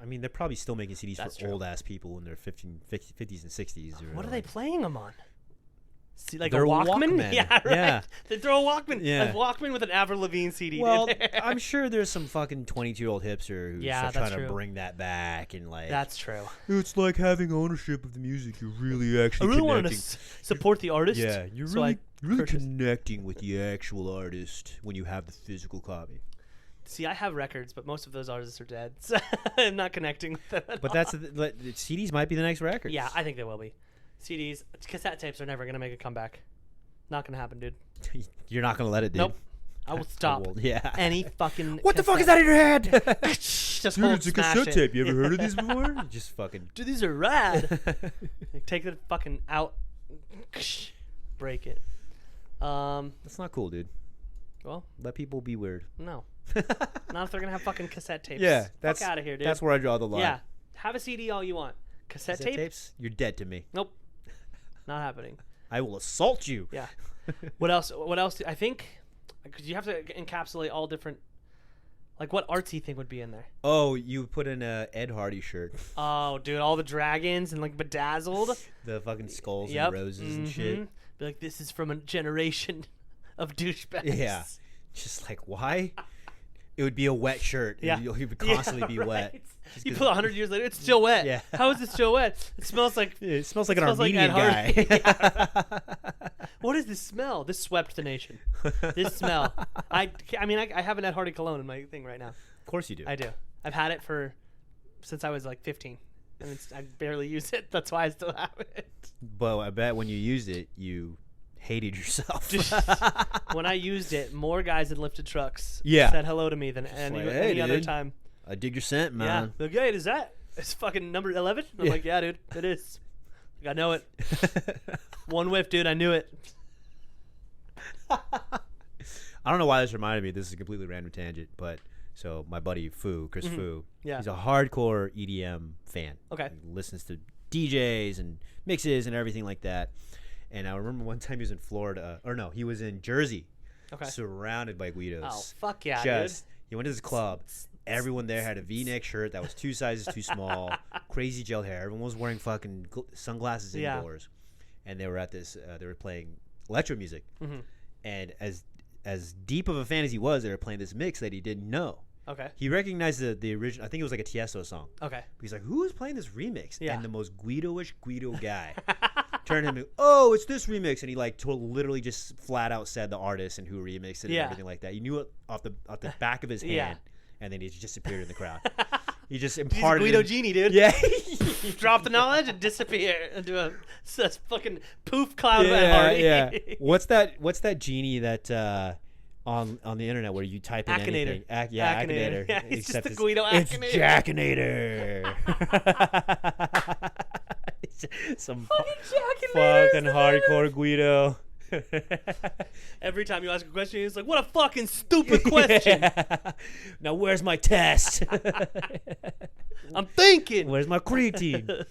I mean, they're probably still making CDs That's for true. old-ass people in their 50s and 60s. Or What are they playing them on? See, like They're a Walkman? Walkman. Yeah, right. Yeah. They throw a Walkman. Yeah. A Walkman with an Avril Lavigne CD. Well, in there. I'm sure there's some fucking 22-year-old hipster who's Yeah, trying that's to true. bring that back and like. That's true. It's like having ownership of the music. You're really actually I really wanted to connecting. support the artist. Yeah, you're so I really purchased- connecting with the actual artist when you have the physical copy. See, I have records, but most of those artists are dead. So I'm not connecting with them. At But all. that's CDs might be the next record. Yeah, I think they will be. CDs, cassette tapes are never gonna make a comeback. Not gonna happen, dude. You're not gonna let it, dude. Nope. I will stop. Yeah. Any fucking. What the fuck is that in your head? Just Dude, hold, it's a smash cassette it. tape. You ever heard of these before? Just fucking. Dude, these are rad. Like, take it fucking out. Break it. That's not cool, dude. Well, Let people be weird. no. Not if they're gonna have fucking cassette tapes. Yeah, that's Fuck out of here, dude. That's where I draw the line. Yeah, have a CD all you want. Cassette tape? tapes? You're dead to me. Nope. Not happening. I will assault you. Yeah. What else? What else? I think because you have to encapsulate all different. Like what artsy thing would be in there? Oh, you put in a Ed Hardy shirt. Oh, dude, all the dragons and like bedazzled. The fucking skulls Yep. and roses and shit. Be like, this is from a generation of douchebags. Yeah. Just like, why? It would be a wet shirt. Yeah. It would constantly be right. wet. Just You 'cause- put 100 years later, it's still wet. Yeah. How is it still wet? It smells like. It smells like an Smells like Armenian Ed guy. Hardy. What is this smell? This swept the nation. This smell. I mean, I have an Ed Hardy cologne in my thing right now. Of course you do. I do. I've had it since I was like 15, and I barely use it. That's why I still have it. But I bet when you used it, you hated yourself. When I used it, more guys had lifted trucks. Yeah. Said hello to me than any like, "Hey, other dude." time. I dig your scent, man. Yeah. Like, hey, is that? It's fucking number 11. I'm Yeah. like, yeah, dude, it is. I know it. One whiff, dude. I knew it. I don't know why this reminded me. This is a completely random tangent, but so my buddy Chris Fu, Yeah. he's a hardcore EDM fan. Okay. He listens to DJs and mixes and everything like that. And I remember one time he was in Florida, or no, he was in Jersey, Okay. surrounded by Guidos. Oh, fuck yeah, Just, he went to this club. Everyone there had a V-neck shirt that was 2 sizes too small, crazy gel hair. Everyone was wearing fucking sunglasses Yeah. indoors, and they were at this. They were playing electro music, Mm-hmm. and as deep of a fan as he was, they were playing this mix that he didn't know. Okay. He recognized the original. I think it was like a Tiesto song. Okay. He's like, "Who is playing this remix?" Yeah. And the most Guido-ish Guido guy turned to him, "Oh, it's this remix," and he like literally just flat out said the artist and who remixed it Yeah. and everything like that. You knew it off the back of his hand. Yeah. And then he just disappeared in the crowd. He just He's a imparted. Guido genie, dude. Yeah. Drop the knowledge and disappear into a fucking poof cloud of Hardy. Yeah. What's that genie that on the internet where you type in Akinator. anything? Akinator. Yeah, it's just Except the Guido It's Akinator. Jackinator. Some Jackinator fucking hardcore Guido. Every time you ask a question, he's like, "What a fucking stupid question." Yeah. Now where's my test? I'm thinking. Where's my creatine?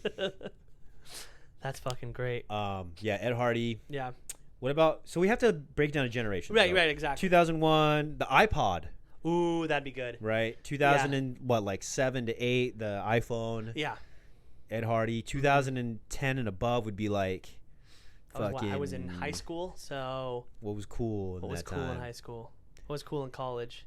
That's fucking great. Yeah, Ed Hardy. Yeah. What about? So we have to break down a generation. Right. So Right. Exactly. 2001, the iPod. Ooh, that'd be good. Right. 2000 and what, like 7 to 8, the iPhone. Yeah. Ed Hardy. 2010 and above would be like. I was in high school, so What was cool in what was that cool time? in high school? What was cool in college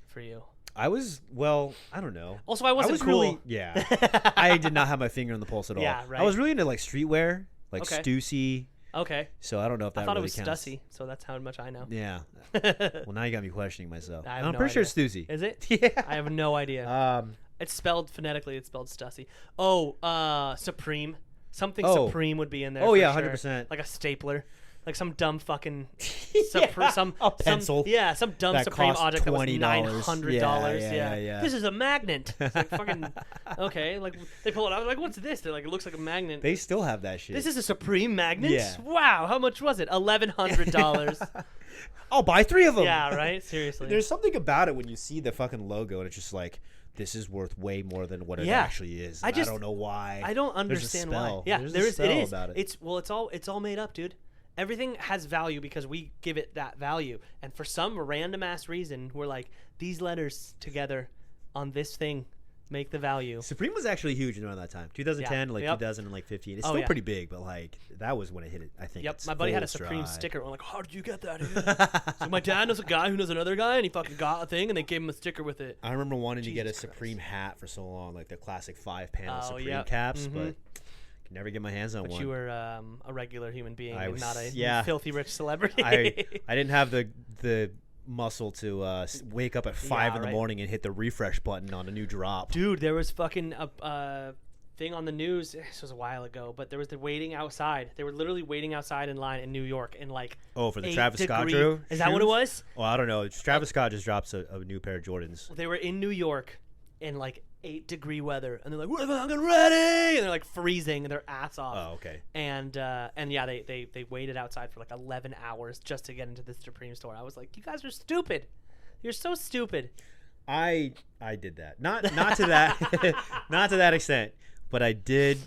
for you? I don't know. Also, I wasn't was cool. really, yeah. I did not have my finger on the pulse at all. Yeah, right. I was really into like streetwear, like Okay. Stussy. Okay. So I don't know if that I thought really it was counts. Stussy, so that's how much I know. Yeah. Well, now you got me questioning myself. I have I'm no pretty sure idea. it's Stussy. Is it? Yeah. I have no idea. It's spelled phonetically. It's spelled Stussy. Oh, Supreme. Something Oh. Supreme would be in there. Oh, for yeah, sure. 100%. Like a stapler, like some dumb fucking Yeah, some pencil some dumb that Supreme costs object that was $20. $900. Yeah. This is a magnet. It's like fucking okay. Like they pull it out. I'm like, what's this? They're like, it looks like a magnet. They still have that shit. This is a Supreme magnet. Yeah. Wow, how much was it? $1,100. I'll buy 3 of them. Yeah, right. Seriously. There's something about it when you see the fucking logo and it's just like, this is worth way more than what it Yeah. actually is. I And just- don't know why. I don't There's a understand spell. why. Yeah, There's there a is. It spell is. about it. It's all made up, dude. Everything has value because we give it that value, and for some random ass reason, we're like, these letters together on this thing make the value. Supreme was actually huge around that time. 2010, Yeah. like Yep. 2015. It's Oh, still yeah. pretty big, but like that was when it hit it. I think. Yep, its my buddy had full a Supreme stride. sticker. I'm like, how did you get that? Dude? So my dad knows a guy who knows another guy, and he fucking got a thing, and they gave him a sticker with it. I remember wanting to get a Jesus Christ. Supreme hat for so long, like the classic 5-panel Oh, Supreme yep. caps, Mhm. but could never get my hands on But one. you were a regular human being, I and was- not a yeah. filthy rich celebrity. I didn't have the muscle to wake up at 5 Yeah, in the right. morning and hit the refresh button on a new drop. Dude, there was fucking a thing on the news. This was a while ago, but there was the waiting outside. They were literally waiting outside in line in New York in like Oh, for the 8 Travis Scott degree- Drew Is that what it shoes? was? Well, I don't know. Travis Scott just drops a new pair of Jordans. They were in New York in like 8-degree weather, and they're like, "We're fucking ready!" And they're like freezing their ass off. Oh, okay. And yeah, they waited outside for like 11 hours just to get into the Supreme store. I was like, you guys are stupid. You're so stupid. I did that. Not to that not to that extent, but I did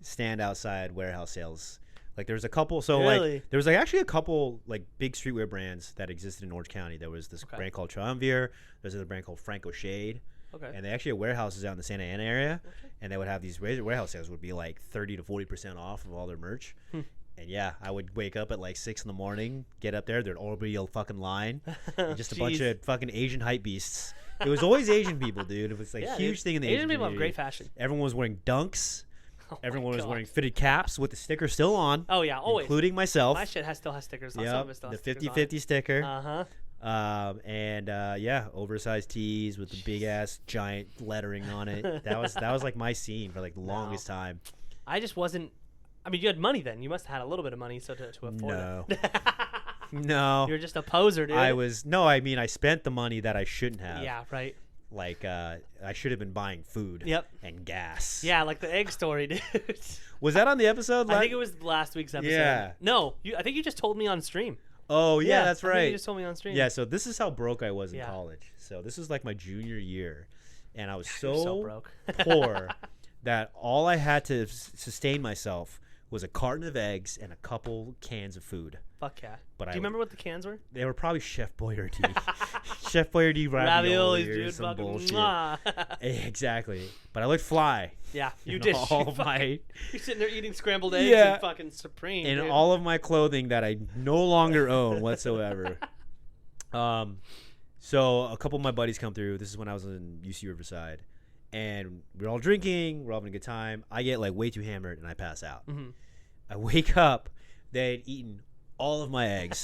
stand outside warehouse sales. Like there was a couple Really? like there was like actually a couple like big streetwear brands that existed in Orange County. There was this Okay. brand called Triumvir, there's another brand called Franco Shade. Okay. And they actually had warehouses out in the Santa Ana area, and they would have these warehouse sales would be like 30 to 40% off of all their merch. And yeah, I would wake up at like 6 in the morning, get up there, there'd all be a fucking line, and just a bunch Jeez. of fucking Asian hype beasts. It was always Asian people, dude. It was like a Yeah, huge dude. thing in the Asian Asian people have community. great fashion. Everyone was wearing dunks. Oh my Everyone was God. wearing fitted caps with the sticker still on. Oh yeah, always. Including myself. My shit still has stickers on. Yep, Some of it still the has stickers 50-50 sticker. Uh-huh. And yeah, oversized tees with the big ass giant lettering on it. That was like my scene for like the longest time. I just wasn't. I mean, you had money then. You must have had a little bit of money, so to afford No. it. No. You're just a poser, dude. I mean I spent the money that I shouldn't have. Yeah, right. Like I should have been buying food. Yep. And gas. Yeah, like the egg story, dude. Was that on the episode? I think it was last week's episode. Yeah. No, I think you just told me on stream. Oh yeah, that's I think right. you just told me on stream. Yeah, so this is how broke I was in Yeah. college. So this was like my junior year, and I was You're so broke. poor that all I had to sustain myself was a carton of eggs and a couple cans of food. Fuck yeah. But Do you remember what the cans were? They were probably Chef Boyardee. Chef Boyardee ravioli Raviolis, or dude. some Fucking bullshit. mwah. Exactly. But I looked fly. Yeah, you in did. all of my You're sitting there eating scrambled eggs Yeah. and fucking Supreme. in dude. all of my clothing that I no longer own whatsoever. So a couple of my buddies come through. This is when I was in UC Riverside, and we're all drinking. We're all having a good time. I get like way too hammered and I pass out. Mm-hmm. I wake up. They had eaten all of my eggs.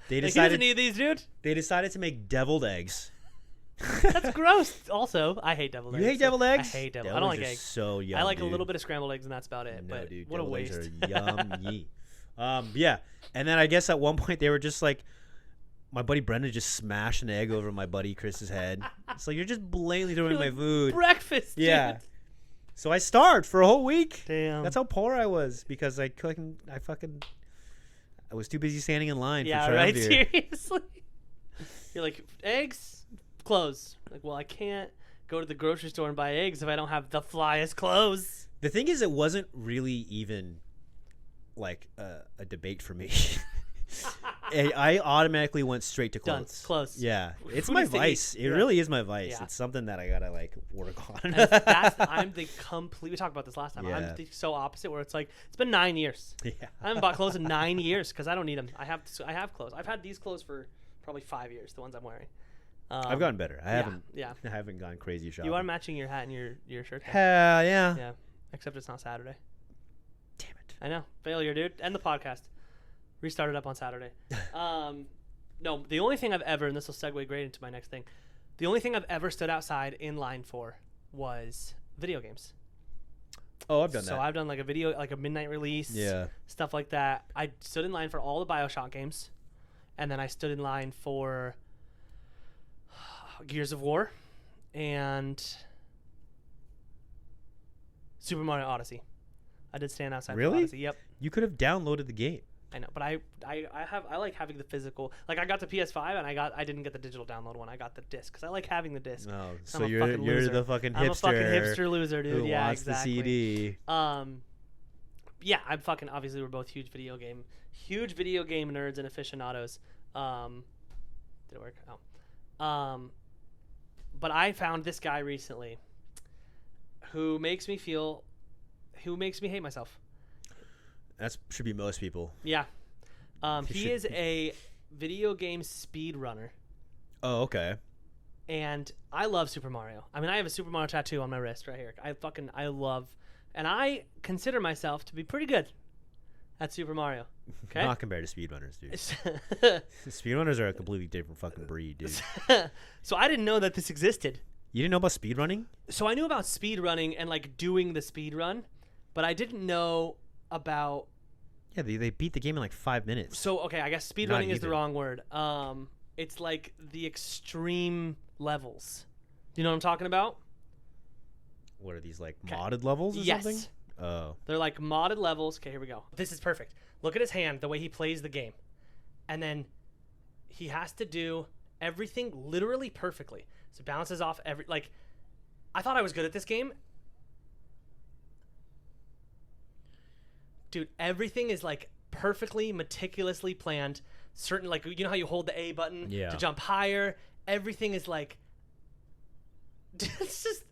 They Like, he decided. doesn't eat these, dude. They decided to make deviled eggs. That's gross. Also, I hate deviled eggs. You hate deviled eggs? I hate deviled. I Deviled don't like eggs are eggs. So yum, I like dude. a little bit of scrambled eggs, and that's about it. No, but dude, what a deviled waste. eggs are yummy. Yeah, and then I guess at one point they were just like, my buddy Brendan just smashed an egg over my buddy Chris's head. It's like, you're just blatantly throwing my food. Breakfast. Dude. Yeah. So I starved for a whole week. Damn. That's how poor I was because I was too busy standing in line Yeah, for right. Triumvir. Seriously. You're like, eggs, clothes. Like, well, I can't go to the grocery store and buy eggs if I don't have the flyest clothes. The thing is, it wasn't really even like a debate for me. I automatically went straight to Done. clothes. Clothes. Yeah, it's Food my needs to eat. vice. It Yeah. really is my vice. Yeah. It's something that I gotta like work on. I'm the complete. We talked about this last time. Yeah. I'm the so opposite. Where it's like it's been 9 years. Yeah. I haven't bought clothes in 9 years because I don't need them. I have clothes. I've had these clothes for probably 5 years. The ones I'm wearing. I've gotten better. I Yeah. haven't gone crazy shopping. You are matching your hat and your shirt. though. Yeah. Yeah. Except it's not Saturday. Damn it. I know. Failure, dude. End the podcast. Restart it up on Saturday. No, the only thing I've ever, and this will segue great into my next thing, the only thing I've ever stood outside in line for was video games. Oh, I've done So that. I've done like a midnight release, Yeah. stuff like that. I stood in line for all the BioShock games, and then I stood in line for Gears of War and Super Mario Odyssey. I did stand outside Really? for Odyssey. Yep. You could have downloaded the game. I know, but I like having the physical. Like I got the PS5 and I didn't get the digital download one. I got the disc because I like having the disc. Oh, I'm so a you're fucking loser. the fucking hipster. I'm a fucking hipster loser, dude. who Yeah, wants exactly. the CD. Yeah, I'm fucking. Obviously, we're both huge video game nerds and aficionados. Did it work? Oh. But I found this guy recently, who makes me hate myself. That should be most people. Yeah. He He should is be. a video game speed runner. Oh, okay. And I love Super Mario. I mean, I have a Super Mario tattoo on my wrist right here. I love, and I consider myself to be pretty good at Super Mario. Okay. Not compared to speedrunners, dude. Speedrunners are a completely different fucking breed, dude. So I didn't know that this existed. You didn't know about speedrunning? So I knew about speed running and like doing the speed run, but I didn't know about. Yeah, they beat the game in like 5 minutes. So okay, I guess speed Not running is the even. wrong word. It's like the extreme levels. Do you know what I'm talking about? What are these, like, 'Kay. modded levels or Yes. something? Oh. They're like modded levels. Okay, here we go. This is perfect. Look at his hand, the way he plays the game. And then he has to do everything literally perfectly. So it bounces off I thought I was good at this game. Dude, everything is like perfectly, meticulously planned. Certain, like, you know how you hold the A button to jump higher? Everything is like, it's just,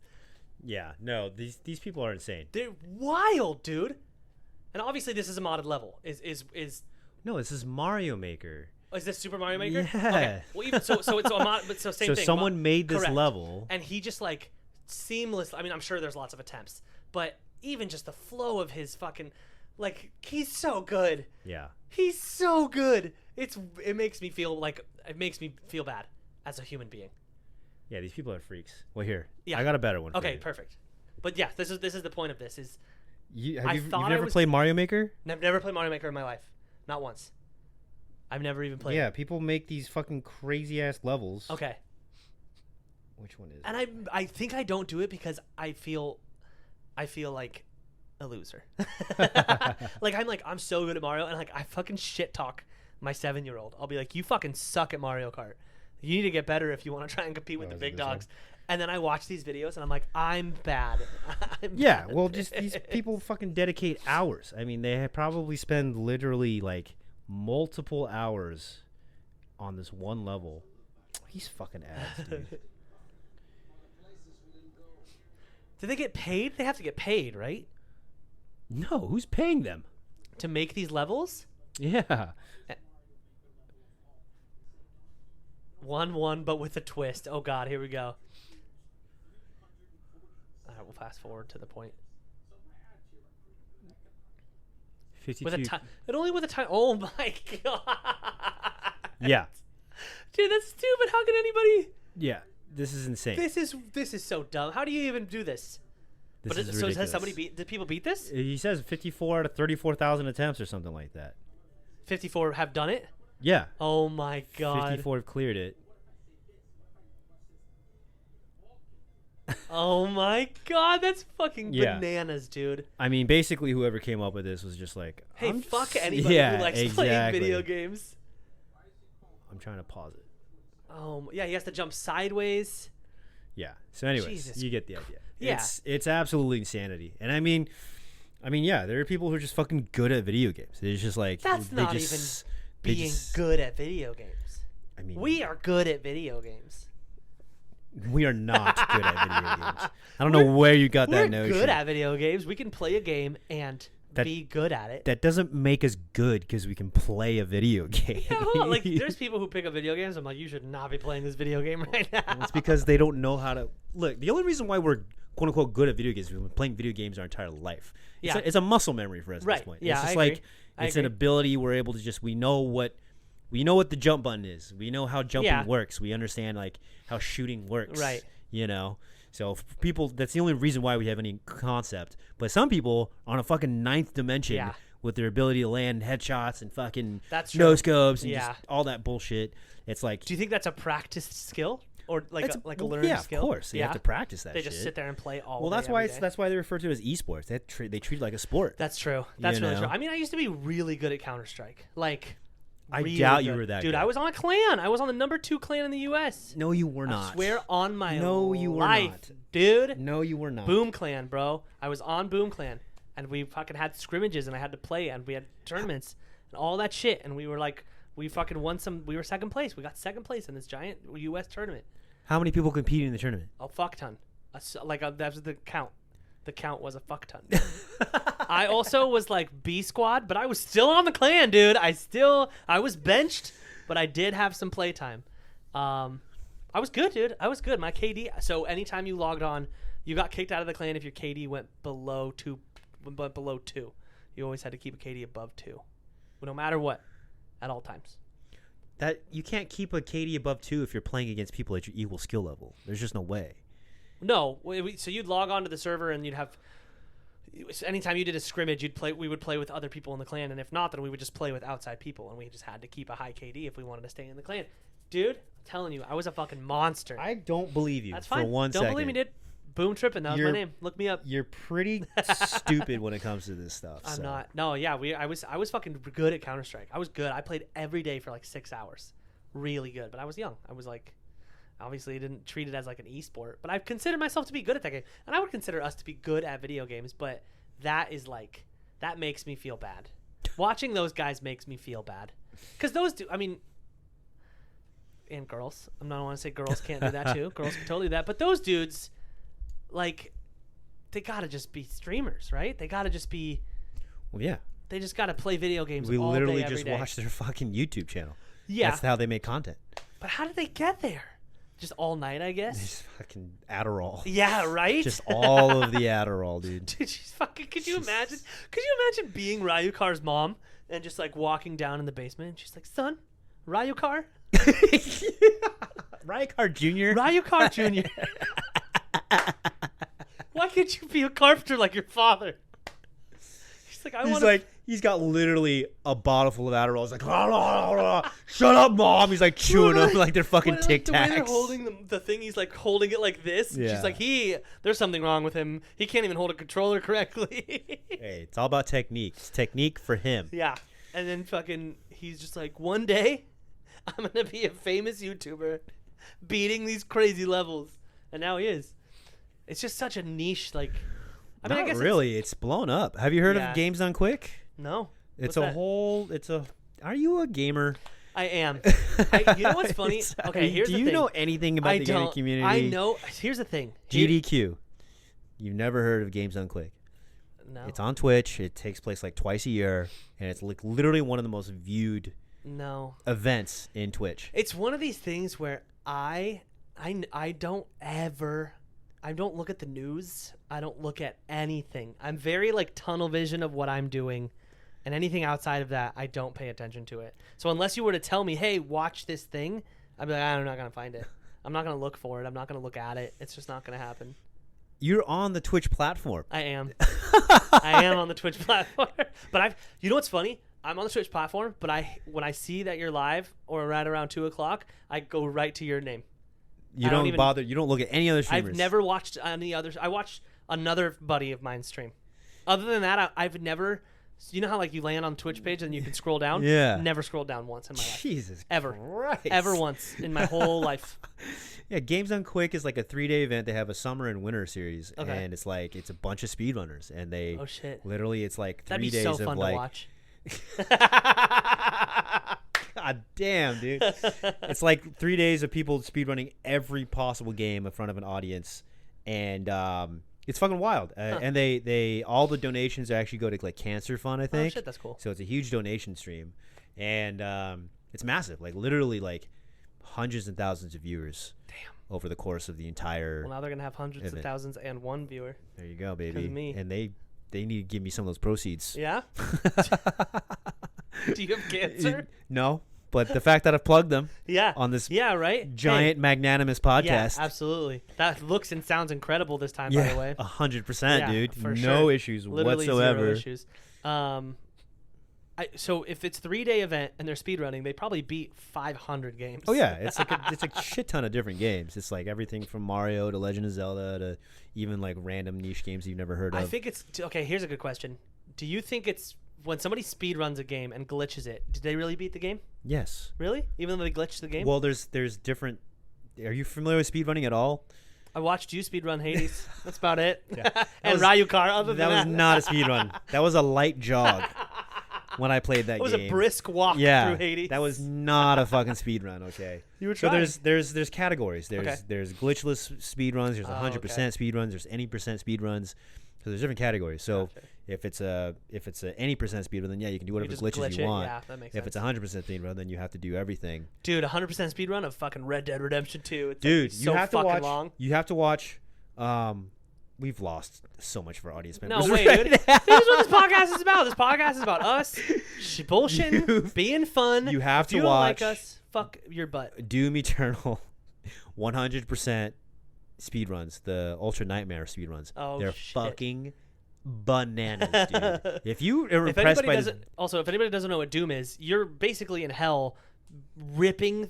Yeah, no, these people are insane. they're wild, dude. And obviously this is a modded level. No, this is Mario Maker. Is this Super Mario Maker? Yeah. Okay. Well, even so it's a mod, but so same So thing. someone made this Correct. level. And he just like seamless. I mean, I'm sure there's lots of attempts, but even just the flow of his fucking, like, he's so good. Yeah. He's so good. It makes me feel bad as a human being. Yeah, these people are freaks. Well, here. Yeah. I got a better one for Okay, you. perfect. But yeah, this is the point of this is You've thought I never was- played Mario Maker? never played Mario Maker in my life, not once. I've never even played. Yeah, people make these fucking crazy ass levels. Okay. Which one is And it? I think I don't do it because I feel like a loser. I'm so good at Mario, and like I fucking shit talk my 7-year-old. I'll be like, you fucking suck at Mario Kart. You need to get better if you want to try and compete with the is it big this one? dogs. And then I watch these videos and I'm like, I'm bad. Yeah, well, just these people fucking dedicate hours. I mean, they probably spend literally like multiple hours on this one level. He's fucking ass, dude. Do they get paid? They have to get paid, right? No, who's paying them? To make these levels? Yeah. 1-1, but with a twist. Oh God, here we go. All right, we'll fast forward to the point. 52. With a time, and only with a time. Oh my God. Yeah. Dude, that's stupid. How can anybody? Yeah. This is insane. This is so dumb. How do you even do this? This is so ridiculous. has somebody beat? Did people beat this? He says 54 out of 34,000 attempts or something like that. 54 have done it. Yeah. Oh my God. 54 have cleared it. Oh my God, that's fucking Yeah. bananas, dude. I mean, basically, whoever came up with this was just like, Hey, I'm fuck just- anybody yeah, who likes exactly. playing video games. I'm trying to pause it. Yeah, he has to jump sideways. Yeah. So, anyways, Jesus you get the idea. Yeah. It's absolutely insanity. And I mean, yeah, there are people who are just fucking good at video games. It's just like That's they not just, even they being just- good at video games. I mean, We are good at video games. we are not good at video games. I don't know where you got We're that notion. good at video games. We can play a game and be good at it. That doesn't make us good because we can play a video game. Yeah, well, like there's people who pick up video games. I'm like, you should not be playing this video game right now. It's because they don't know how to look. The only reason why we're quote unquote good at video games is we've been playing video games our entire life. Yeah. It's a muscle memory for us at Right. this point. Yeah, It's just I agree. like it's an ability we're able to just we know what the jump button is. We know how jumping Yeah. works. We understand like how shooting works. Right. You know. So for people, that's the only reason why we have any concept. But some people on a fucking ninth dimension Yeah. with their ability to land headshots and fucking That's true. no scopes and Yeah. just all that bullshit. It's like Do you think that's a practiced skill or like it's a learned yeah, skill? of course. You have to practice that They shit. just sit there and play all. Well, day, that's why every day. that's why they refer to it as esports. They treat it like a sport. That's true. That's You really know? true. I mean, I used to be really good at Counter-Strike. Like, I really doubt you good. were that Dude, good. I was on a clan. I was on the number 2 clan in the U.S. No, you were not. I swear on my No, you were life, not. dude. No, you were not. Boom Clan, bro. I was on Boom Clan, and we fucking had scrimmages, and I had to play, and we had tournaments, and all that shit, and we were like, we fucking won some. We were second place. We got second place in this giant U.S. tournament. How many people competed in the tournament? A fuck ton. That was the count. The count was a fuck ton. I also was like B squad, but I was still on the clan, dude. I was benched, but I did have some playtime. I was good, dude. I was good. My KD. So anytime you logged on, you got kicked out of the clan if your KD went below 2. You always had to keep a KD above 2, no matter what, at all times. That you can't keep a KD above 2 if you're playing against people at your equal skill level. There's just no way. No, so you'd log on to the server and you'd have. Anytime you did a scrimmage, we would play with other people in the clan, and if not, then we would just play with outside people, and we just had to keep a high KD if we wanted to stay in the clan. Dude, I'm telling you, I was a fucking monster. I don't believe you. That's fine. For one Don't second. believe me, dude. Boom tripping. That was my You're- name. Look me up. You're pretty stupid when it comes to this stuff. I'm so. not. No, yeah, I was fucking good at Counter-Strike. I was good. I played every day for like 6 hours. Really good. But I was young. I was like, obviously I didn't treat it as like an esport, but I consider myself to be good at that game. And I would consider us to be good at video games, but that makes me feel bad. Watching those guys makes me feel bad. Because and girls. I don't want to say girls can't do that too. Girls can totally do that. But those dudes, like, they got to just be streamers, right? They got to just be... Well, yeah. They just got to play video games We all literally day, every just day. watch their fucking YouTube channel. Yeah. That's how they make content. But how did they get there? Just all night, I guess? Just fucking Adderall. Yeah, right? Just all of the Adderall, dude. Dude, she's fucking... Could you imagine being Ryukar's mom and just, like, walking down in the basement? And she's like, son, Ryukar? Ryukar Jr.? Ryukar Jr. Why can't you be a carpenter like your father? He's like, I want to... He's got literally a bottle full of Adderall. He's like, shut up, mom. He's like chewing them like they're fucking Tic The way they're Tacs. holding the thing, he's like holding it like this. Yeah. She's like, there's something wrong with him. He can't even hold a controller correctly. Hey, it's all about technique. It's technique for him. Yeah. And then fucking, he's just like, one day, I'm going to be a famous YouTuber beating these crazy levels. And now he is. It's just such a niche, like... I mean, Not I guess really. It's blown up. Have you heard Yeah. of Games Done Quick? No. It's What's that? Are you a gamer? I am. You know what's funny? Okay, here's the thing. Do you know anything about the gaming community? I know. Here's the thing. GDQ. You've never heard of Games Done Quick. No. It's on Twitch. It takes place like twice a year, and it's like literally one of the most viewed events in Twitch. It's one of these things where I don't look at the news. I don't look at anything. I'm very like tunnel vision of what I'm doing, and anything outside of that, I don't pay attention to it. So unless you were to tell me, hey, watch this thing, I'd be like, I'm not going to find it. I'm not going to look for it. I'm not going to look at it. It's just not going to happen. You're on the Twitch platform. I am. I am on the Twitch platform. But you know what's funny? I'm on the Twitch platform, but when I see that you're live or right around 2 o'clock, I go right to your name. You don't bother. You don't look at any other streamers. I've never watched any others. I watched another buddy of mine stream. Other than that, I've never. You know how like you land on the Twitch page and you can scroll down? Yeah. Never scrolled down once in my life. Jesus Ever. Christ. Ever once in my whole life. Yeah, Games Done Quick is like a 3-day event. They have a summer and winter series, Okay. and it's a bunch of speedrunners, and they Oh shit. literally it's like 3 That'd be days so of fun like. to watch. God damn, dude! It's like 3 days of people speedrunning every possible game in front of an audience, and it's fucking wild. And they all the donations actually go to like Cancer Fund, I think. Oh shit, that's cool. So it's a huge donation stream, and it's massive. Like literally, like hundreds and thousands of viewers. Damn. Over the course of the entire. Well, now they're gonna have hundreds event. of thousands and one viewer. There you go, baby. 'Cause of me. And they need to give me some of those proceeds. Yeah. Do you have cancer? No, but the fact that I've plugged them Yeah. on this Yeah. Right. giant magnanimous podcast. Yeah, absolutely. That looks and sounds incredible this time. By the way. 100%, Yeah, dude. for No sure. issues Literally whatsoever. zero issues. So if it's 3-day event and they're speedrunning, they probably beat 500 games. Oh yeah, it's like it's a shit ton of different games. It's like everything from Mario to Legend of Zelda to even like random niche games you've never heard of. I think it's okay. Here's a good question. Do you think it's when somebody speedruns a game and glitches it? Did they really beat the game? Yes. Really? Even though they glitched the game? Well, there's different. Are you familiar with speedrunning at all? I watched you speedrun Hades. That's about it. Yeah. And Ryukar. Other That than was not a speedrun. That was a light jog when I played that It was game. a brisk walk Yeah, through Hades. that was not a fucking speed run. Okay, You were so trying. there's categories. Okay. There's glitchless speed runs. There's 100% okay. speed runs. There's any percent speed runs. So there's different categories. So Gotcha. if it's a any percent speed run, then yeah, you can do whatever just glitches glitch you it. want. Yeah, that makes If it's a sense. 100% speed run, then you have to do everything. Dude, 100% speedrun of fucking Red Dead Redemption 2. It's Dude, so you have to fucking watch. long. You have to watch. We've lost so much of our audience No members. way, right dude. now. This is what this podcast is about. This podcast is about us bullshitting, being fun. You have If to you don't like watch- us, fuck your butt. Doom Eternal, 100% speed runs. The Ultra Nightmare speed runs. Oh, They're shit. fucking bananas, dude. If you are If impressed anybody by this, if anybody doesn't know what Doom is, you're basically in hell, ripping,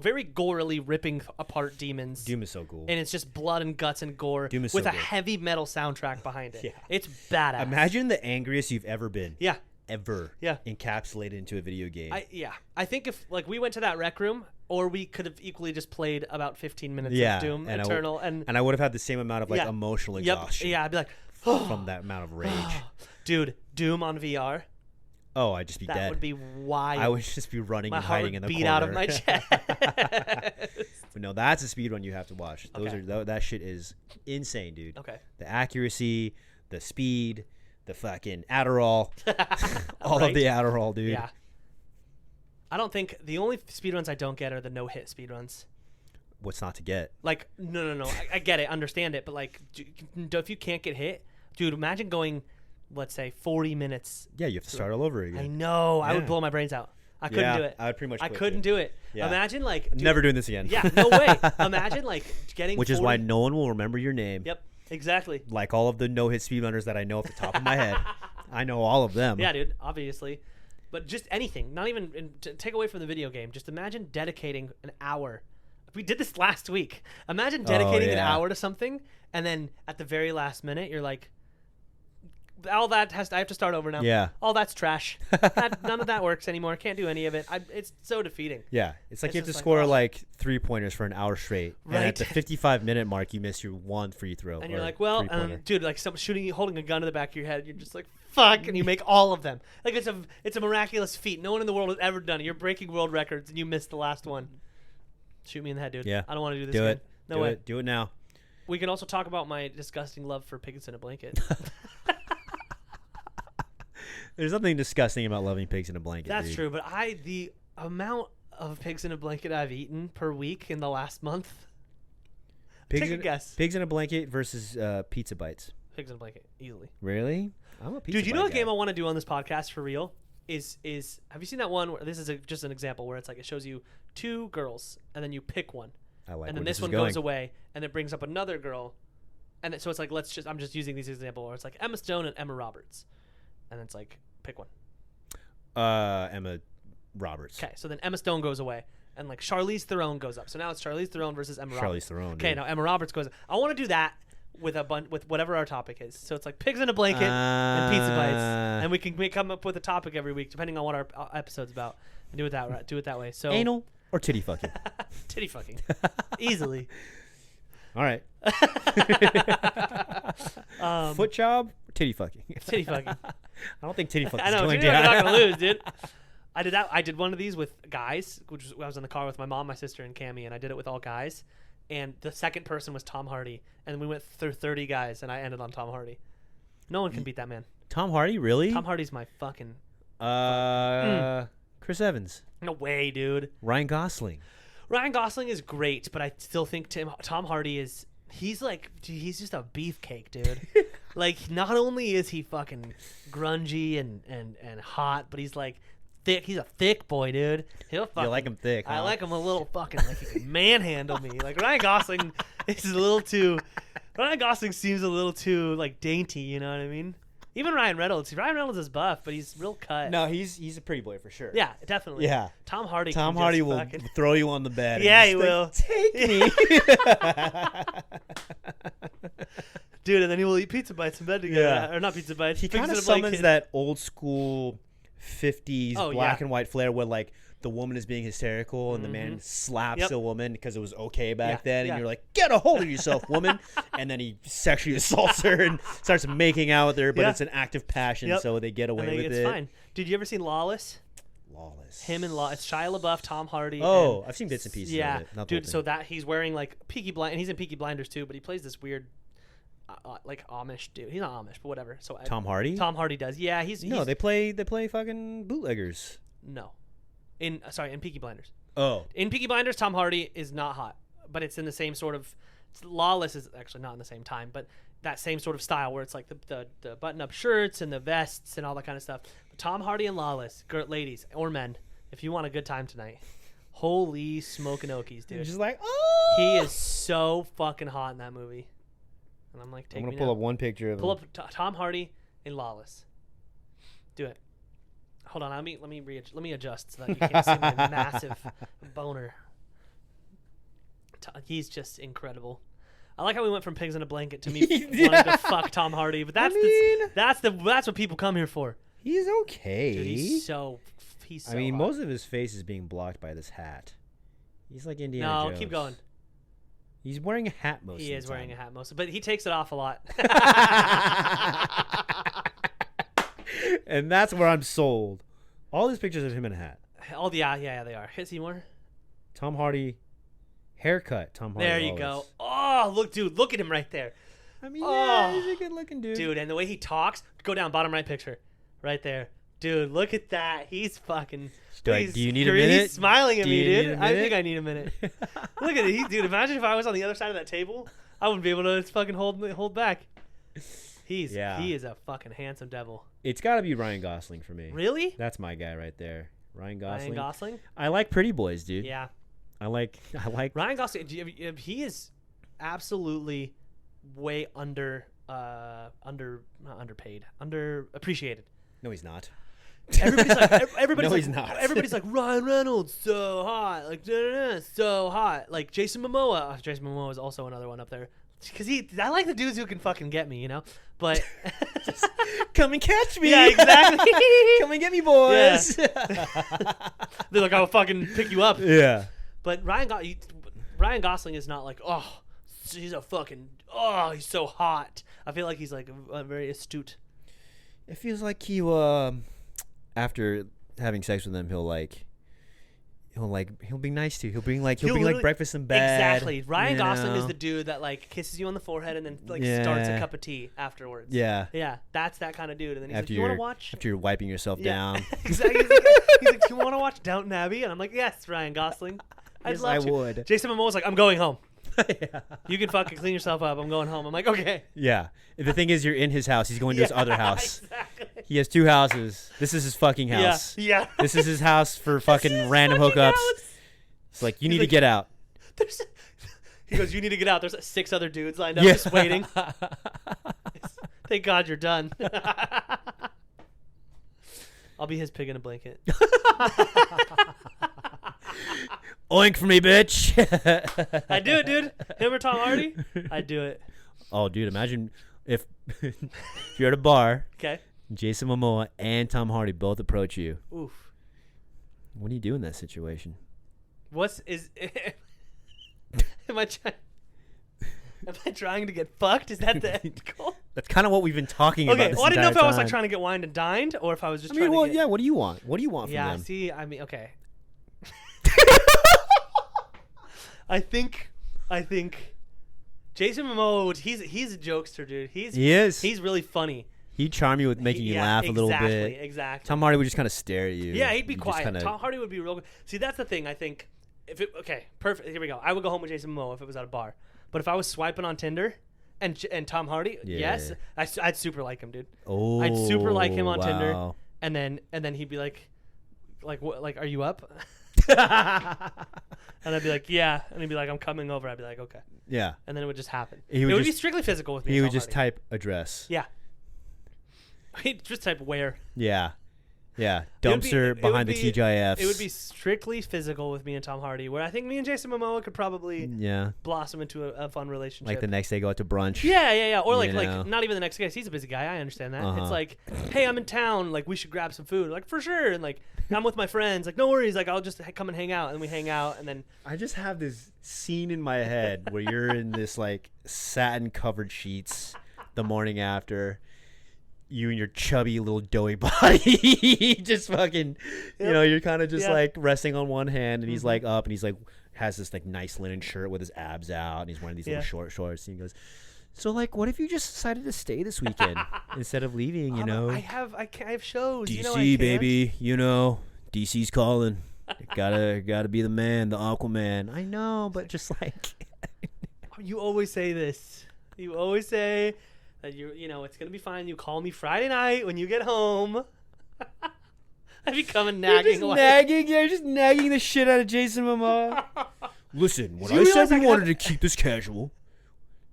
very gorily ripping apart demons. Doom is so cool. And it's just blood and guts and gore Doom is with so a good. heavy metal soundtrack behind it. Yeah. It's badass. Imagine the angriest you've ever been. Yeah. Ever. Yeah. Encapsulated into a video game. I think if like we went to that rec room, or we could have equally just played about 15 minutes Yeah, of Doom and Eternal, and I would have had the same amount of like Yeah. emotional yep, exhaustion yeah, I'd be like, from that amount of rage. dude, Doom on VR, Oh, I'd just be that dead. would be wild. I would just be running my and heart hiding in would the beat corner. out of my chest. But no, that's a speed run you have to watch. Those Okay. are that shit is insane, dude. Okay. The accuracy, the speed, the fucking Adderall, all Right? of the Adderall, dude. Yeah. I don't think the only speedruns I don't get are the no-hit speedruns. What's not to get? Like, no. I get it, understand it, but like, if you can't get hit, dude, imagine going, let's say, 40 minutes. Yeah, you have to start all over I again. know. I would Yeah. blow my brains out. I couldn't Yeah, do it. I would pretty much I quit, couldn't too. do it. Yeah. Imagine like dude, Never doing this again. Yeah, no way. Imagine like getting. Which 40, is why no one will remember your name. Yep, exactly. Like all of the no-hit speedrunners that I know off the top of my head. I know all of them. Yeah, dude, obviously. But just anything, not even to take away from the video game. Just imagine dedicating an hour. We did this last week. Imagine dedicating an hour to something, and then at the very last minute, you're like, all that I have to start over now. Yeah. All that's trash. None of that works anymore. Can't do any of it. It's so defeating. Yeah. It's like you have to just score oh. like 3-pointers for an hour straight. Right. And at the 55-minute mark, you miss your one free throw. And you're like, well, three-pointer. dude, like someone holding a gun to the back of your head. You're just like, fuck, and you make all of them. Like it's a miraculous feat. No one in the world has ever done it. You're breaking world records, and you missed the last one. Shoot me in the head, dude. Yeah. I don't want to do this Do again. it. No do way. it. Do it now. We can also talk about my disgusting love for pigs in a blanket. There's nothing disgusting about loving pigs in a blanket. That's dude. true, but the amount of pigs in a blanket I've eaten per week in the last month. Take a guess. Pigs in a blanket versus pizza bites. Pigs in a blanket, easily. Really? I'm a pizza Dude, you bite know what guy. game I want to do on this podcast for real? Is have you seen that one where this is just an example where it's like it shows you two girls and then you pick one. I like and then where this is one going. goes away and it brings up another girl. And so it's like I'm just using these examples where it's like Emma Stone and Emma Roberts. And it's like pick one. Emma Roberts. Okay, so then Emma Stone goes away, and like Charlize Theron goes up. So now it's Charlize Theron versus Emma Roberts. Charlize Theron. Okay, dude. now Emma Roberts goes. I want to do that with with whatever our topic is. So it's like pigs in a blanket and pizza bites, and we can come up with a topic every week depending on what our episode's about. And do it that way. So Anal or titty fucking. titty fucking, easily. All right. Foot job, titty fucking. Titty fucking. I don't think titty fucking I is know. going You're down. not gonna lose, dude. I did that. I did one of these with guys, which was I was in the car with my mom, my sister, and Cammie, and I did it with all guys. And the second person was Tom Hardy, and we went through 30 guys, and I ended on Tom Hardy. No one can beat that man. Tom Hardy, really? Tom Hardy's my fucking. Chris Evans. No way, dude. Ryan Gosling. Ryan Gosling is great, but I still think Tom Hardy is. He's like, dude, he's just a beefcake, dude. Like, not only is he fucking grungy and hot, but he's like thick. He's a thick boy, dude. He'll fucking, You like him thick, I huh? like him a little fucking like he can manhandle me. Like Ryan Gosling is a little too. Ryan Gosling seems a little too like dainty. You know what I mean? Even Ryan Reynolds. Ryan Reynolds is buff, but he's real cut. No, he's a pretty boy for sure. Yeah, definitely. Yeah. Tom Hardy. Tom can Hardy just will fucking- throw you on the bed. Yeah, and he just will. Take me. Dude, and then he will eat pizza bites in bed together. Yeah. Or not pizza bites. He pigs kind in of a blanket. summons that old school 50s Oh, black yeah. and white flair where like the woman is being hysterical and the man slaps Yep. the woman because it was okay back Yeah, then, and yeah. you're like, get a hold of yourself, woman. And then he sexually assaults her and starts making out with her, but Yeah. it's an act of passion, Yep. so they get away And then with it's it. fine. Dude, you ever seen Lawless? Lawless. Him and It's Shia LaBeouf, Tom Hardy. Oh, and- I've seen bits and pieces yeah, of it. Not the dude. whole So thing. that he's wearing like Peaky Blind, and he's in Peaky Blinders too. But he plays this weird, like Amish dude. He's not Amish, but whatever. So Tom Hardy? Tom Hardy does. Yeah, he's No, they play fucking bootleggers. no. In Peaky Blinders. Oh. In Peaky Blinders, Tom Hardy is not hot, but it's in the same sort of. Lawless is actually not in the same time, but that same sort of style where it's like the button-up shirts and the vests and all that kind of stuff. But Tom Hardy and Lawless, ladies or men, if you want a good time tonight, holy smoking okies, You're dude. just like, oh. He is so fucking hot in that movie. And I'm like, take I'm me gonna pull now. up one picture of Pull him. up Tom Hardy in Lawless. Do it. Hold on, let me adjust so that you can't see my massive boner. He's just incredible. I like how we went from pigs in a blanket to me wanting to fuck Tom Hardy, but that's what people come here for. He's okay. Dude, he's so I mean, hot. most of his face is being blocked by this hat. He's like Indiana Jones. No, keep going. He's wearing a hat most of the time. He is wearing a hat most, but he takes it off a lot. And that's where I'm sold. All these pictures of him in a hat. Oh yeah, they are. Hit Seymour. Tom Hardy, haircut. Tom Hardy. There you go. Oh, look at him right there. I mean, Oh. yeah, he's a good looking dude. Dude, and the way he talks, go down, bottom right picture. Right there. Dude, look at that. He's fucking. Do you need a minute? He's smiling at Do me, you need dude. a I think minute? I need a minute. Look at it. Dude, imagine if I was on the other side of that table. I wouldn't be able to fucking hold back. He is a fucking handsome devil. It's got to be Ryan Gosling for me. Really? That's my guy right there. Ryan Gosling. Ryan Gosling? I like pretty boys, dude. Yeah. I like. Ryan Gosling, he is absolutely way under not underpaid, underappreciated. No, he's not. Everybody's No, like, he's not. Everybody's like Ryan Reynolds, so hot, like so hot, like Jason Momoa. Oh, Jason Momoa is also another one up there because I like the dudes who can fucking get me, you know. But Just come and catch me. yeah, exactly. Come and get me, boys. They're like, I'll fucking pick you up. Yeah. But Ryan Gosling is not like, oh, he's a fucking, oh, he's so hot. I feel like he's like a very astute. It feels like he after having sex with him, he'll be nice to you. He'll bring like breakfast in bed. Exactly. Ryan Gosling is the dude that like kisses you on the forehead and then like starts a cup of tea afterwards. Yeah. Yeah, that's that kind of dude. And then he's After like, you want to watch? After you're wiping yourself down. Exactly. He's like, do you want to watch Downton Abbey? And I'm like, yes, Ryan Gosling. Yes, I would. Jason Momoa's like, I'm going home. Yeah. You can fucking clean yourself up. I'm going home. I'm like, okay. Yeah. The thing is, you're in his house. He's going to his other house. Exactly. He has 2 houses. This is his fucking house. Yeah. This is his house for fucking random hookups. It's like, you need to get out. He goes, you need to get out. There's 6 other dudes lined up just waiting. Thank God you're done. I'll be his pig in a blanket. Oink for me, bitch. I do it, dude. Him or Tom Hardy? I do it. Oh, dude, imagine if you're at a bar, Okay. Jason Momoa and Tom Hardy both approach you. Oof. What do you do in that situation? Am I trying to get fucked? Is that the end goal? That's kind of what we've been talking about. Okay, This well, I didn't know if entire I was like time. trying to get wined and dined or if I was just I mean, trying to get... yeah. What do you want? What do you want from them? See, I mean, okay. I think Jason Momoa, he's a jokester, dude. He is. He's really funny. He'd charm you with making you laugh a little bit. Exactly. Tom Hardy would just kind of stare at you. Yeah, he'd be You just quiet. kinda- Tom Hardy would be real. See, that's the thing. I think perfect. Here we go. I would go home with Jason Momoa if it was at a bar. But if I was swiping on Tinder and Tom Hardy, yes, I'd super like him, dude. Oh, I'd super like him on Tinder, wow. and then he'd be like what? Like, are you up? And I'd be like, yeah. And he'd be like, I'm coming over. I'd be like, okay. Yeah. And then it would just happen. He It would would be just- strictly physical with me. He and would Tom just Hardy. type address. Yeah. He'd just type where. Yeah. Yeah. It would be- Dumpster it behind would the be- TGIFs. It would be strictly physical with me and Tom Hardy, where I think me and Jason Momoa could probably Yeah. blossom into a fun relationship. Like the next day, go out to brunch. Yeah. Or You know. like not even the next guy. He's a busy guy. I understand that. Uh-huh. It's like, hey, I'm in town. Like, we should grab some food. Like, for sure. And like, I'm with my friends. Like, no worries. Like, I'll just come and hang out. And we hang out. And then I just have this scene in my head where you're in this like satin covered sheets the morning after. You and your chubby little doughy body, just fucking, you know, you're kind of just like resting on one hand, and he's like up, and he's like has this like nice linen shirt with his abs out, and he's wearing these little short shorts, and he goes, "So like, what if you just decided to stay this weekend instead of leaving? You know, I have shows. DC, you know, I can't. baby, you know, DC's calling. Gotta be the man, the Aquaman. I know, but just like, You always say this. You always say that you know it's gonna be fine. You call me Friday night when you get home. I'd be coming nagging. You're just nagging the shit out of Jason Momoa. Listen, when Do you I said realize we I can wanted have- to keep this casual,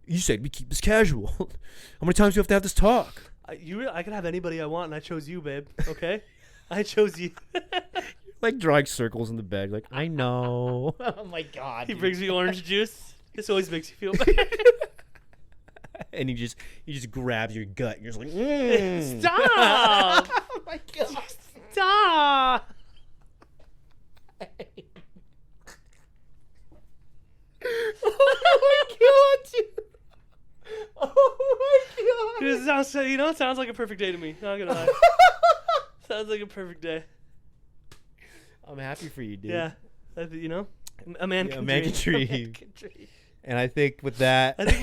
you said we keep this casual. How many times do we have to have this talk? I could have anybody I want, and I chose you, babe. Okay, I chose you. Like drawing circles in the bed. Like, I know. Oh my god. He dude. brings me orange juice. This always makes you feel better. And he just grabs your gut. And you're just like, mm. Stop! Oh my god. Stop! Oh my god, dude. Oh my god. It sounds, it sounds like a perfect day to me. Not gonna lie. Sounds like a perfect day. I'm happy for you, dude. Yeah, a man Yeah, can a man can dream. A man dream. can dream. And I think with that, This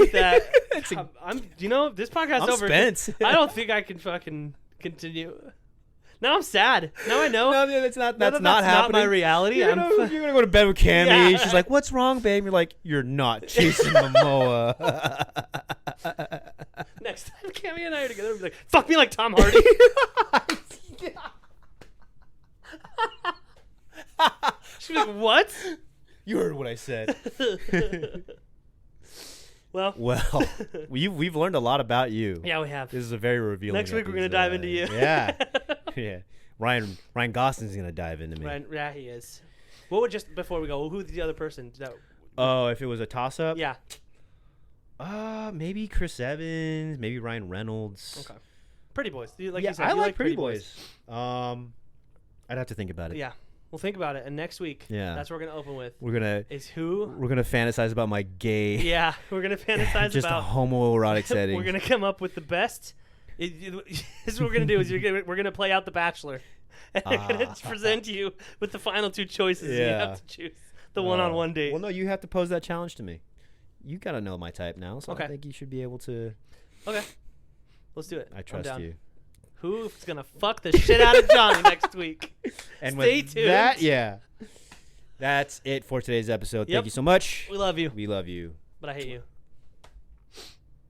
podcast's I'm over. spent. I don't think I can fucking continue. Now I'm sad. Now I know. No, that's not Now that not happening. my reality. You're gonna go to bed with Cammy. Yeah. She's like, "What's wrong, babe?" You're like, "You're not Jason Momoa." Next time Cammy and I are together, we'll be like, "Fuck me like Tom Hardy." She'll be like, "What?" You heard what I said. Well, we've learned a lot about you. yeah, we have. This is a very revealing. Next week we're gonna dive into you. Yeah, yeah. Ryan Gosling's gonna dive into me. Ryan, yeah, he is. What would just before we go? Who's the other person? Oh, if it was a toss-up? Yeah. Maybe Chris Evans. Maybe Ryan Reynolds. Okay. Pretty Boys. Like yeah, you said, I you like Pretty Boys. I'd have to think about it. Yeah. We'll think about it. And next week, that's what we're gonna open with. We're gonna fantasize about my gay. Yeah, we're gonna fantasize just about a homoerotic setting. We're gonna come up with the best. This is what we're gonna do. We're gonna play out The Bachelor, and we're gonna present you with the final two choices. Yeah. You have to choose the one-on-one date. Well, no, you have to pose that challenge to me. You gotta know my type now, so okay. I think you should be able to. Okay, let's do it. I trust you. Who's gonna fuck the shit out of Johnny next week? And Stay tuned. That's it for today's episode. Thank you so much. We love you. We love you. But I hate you.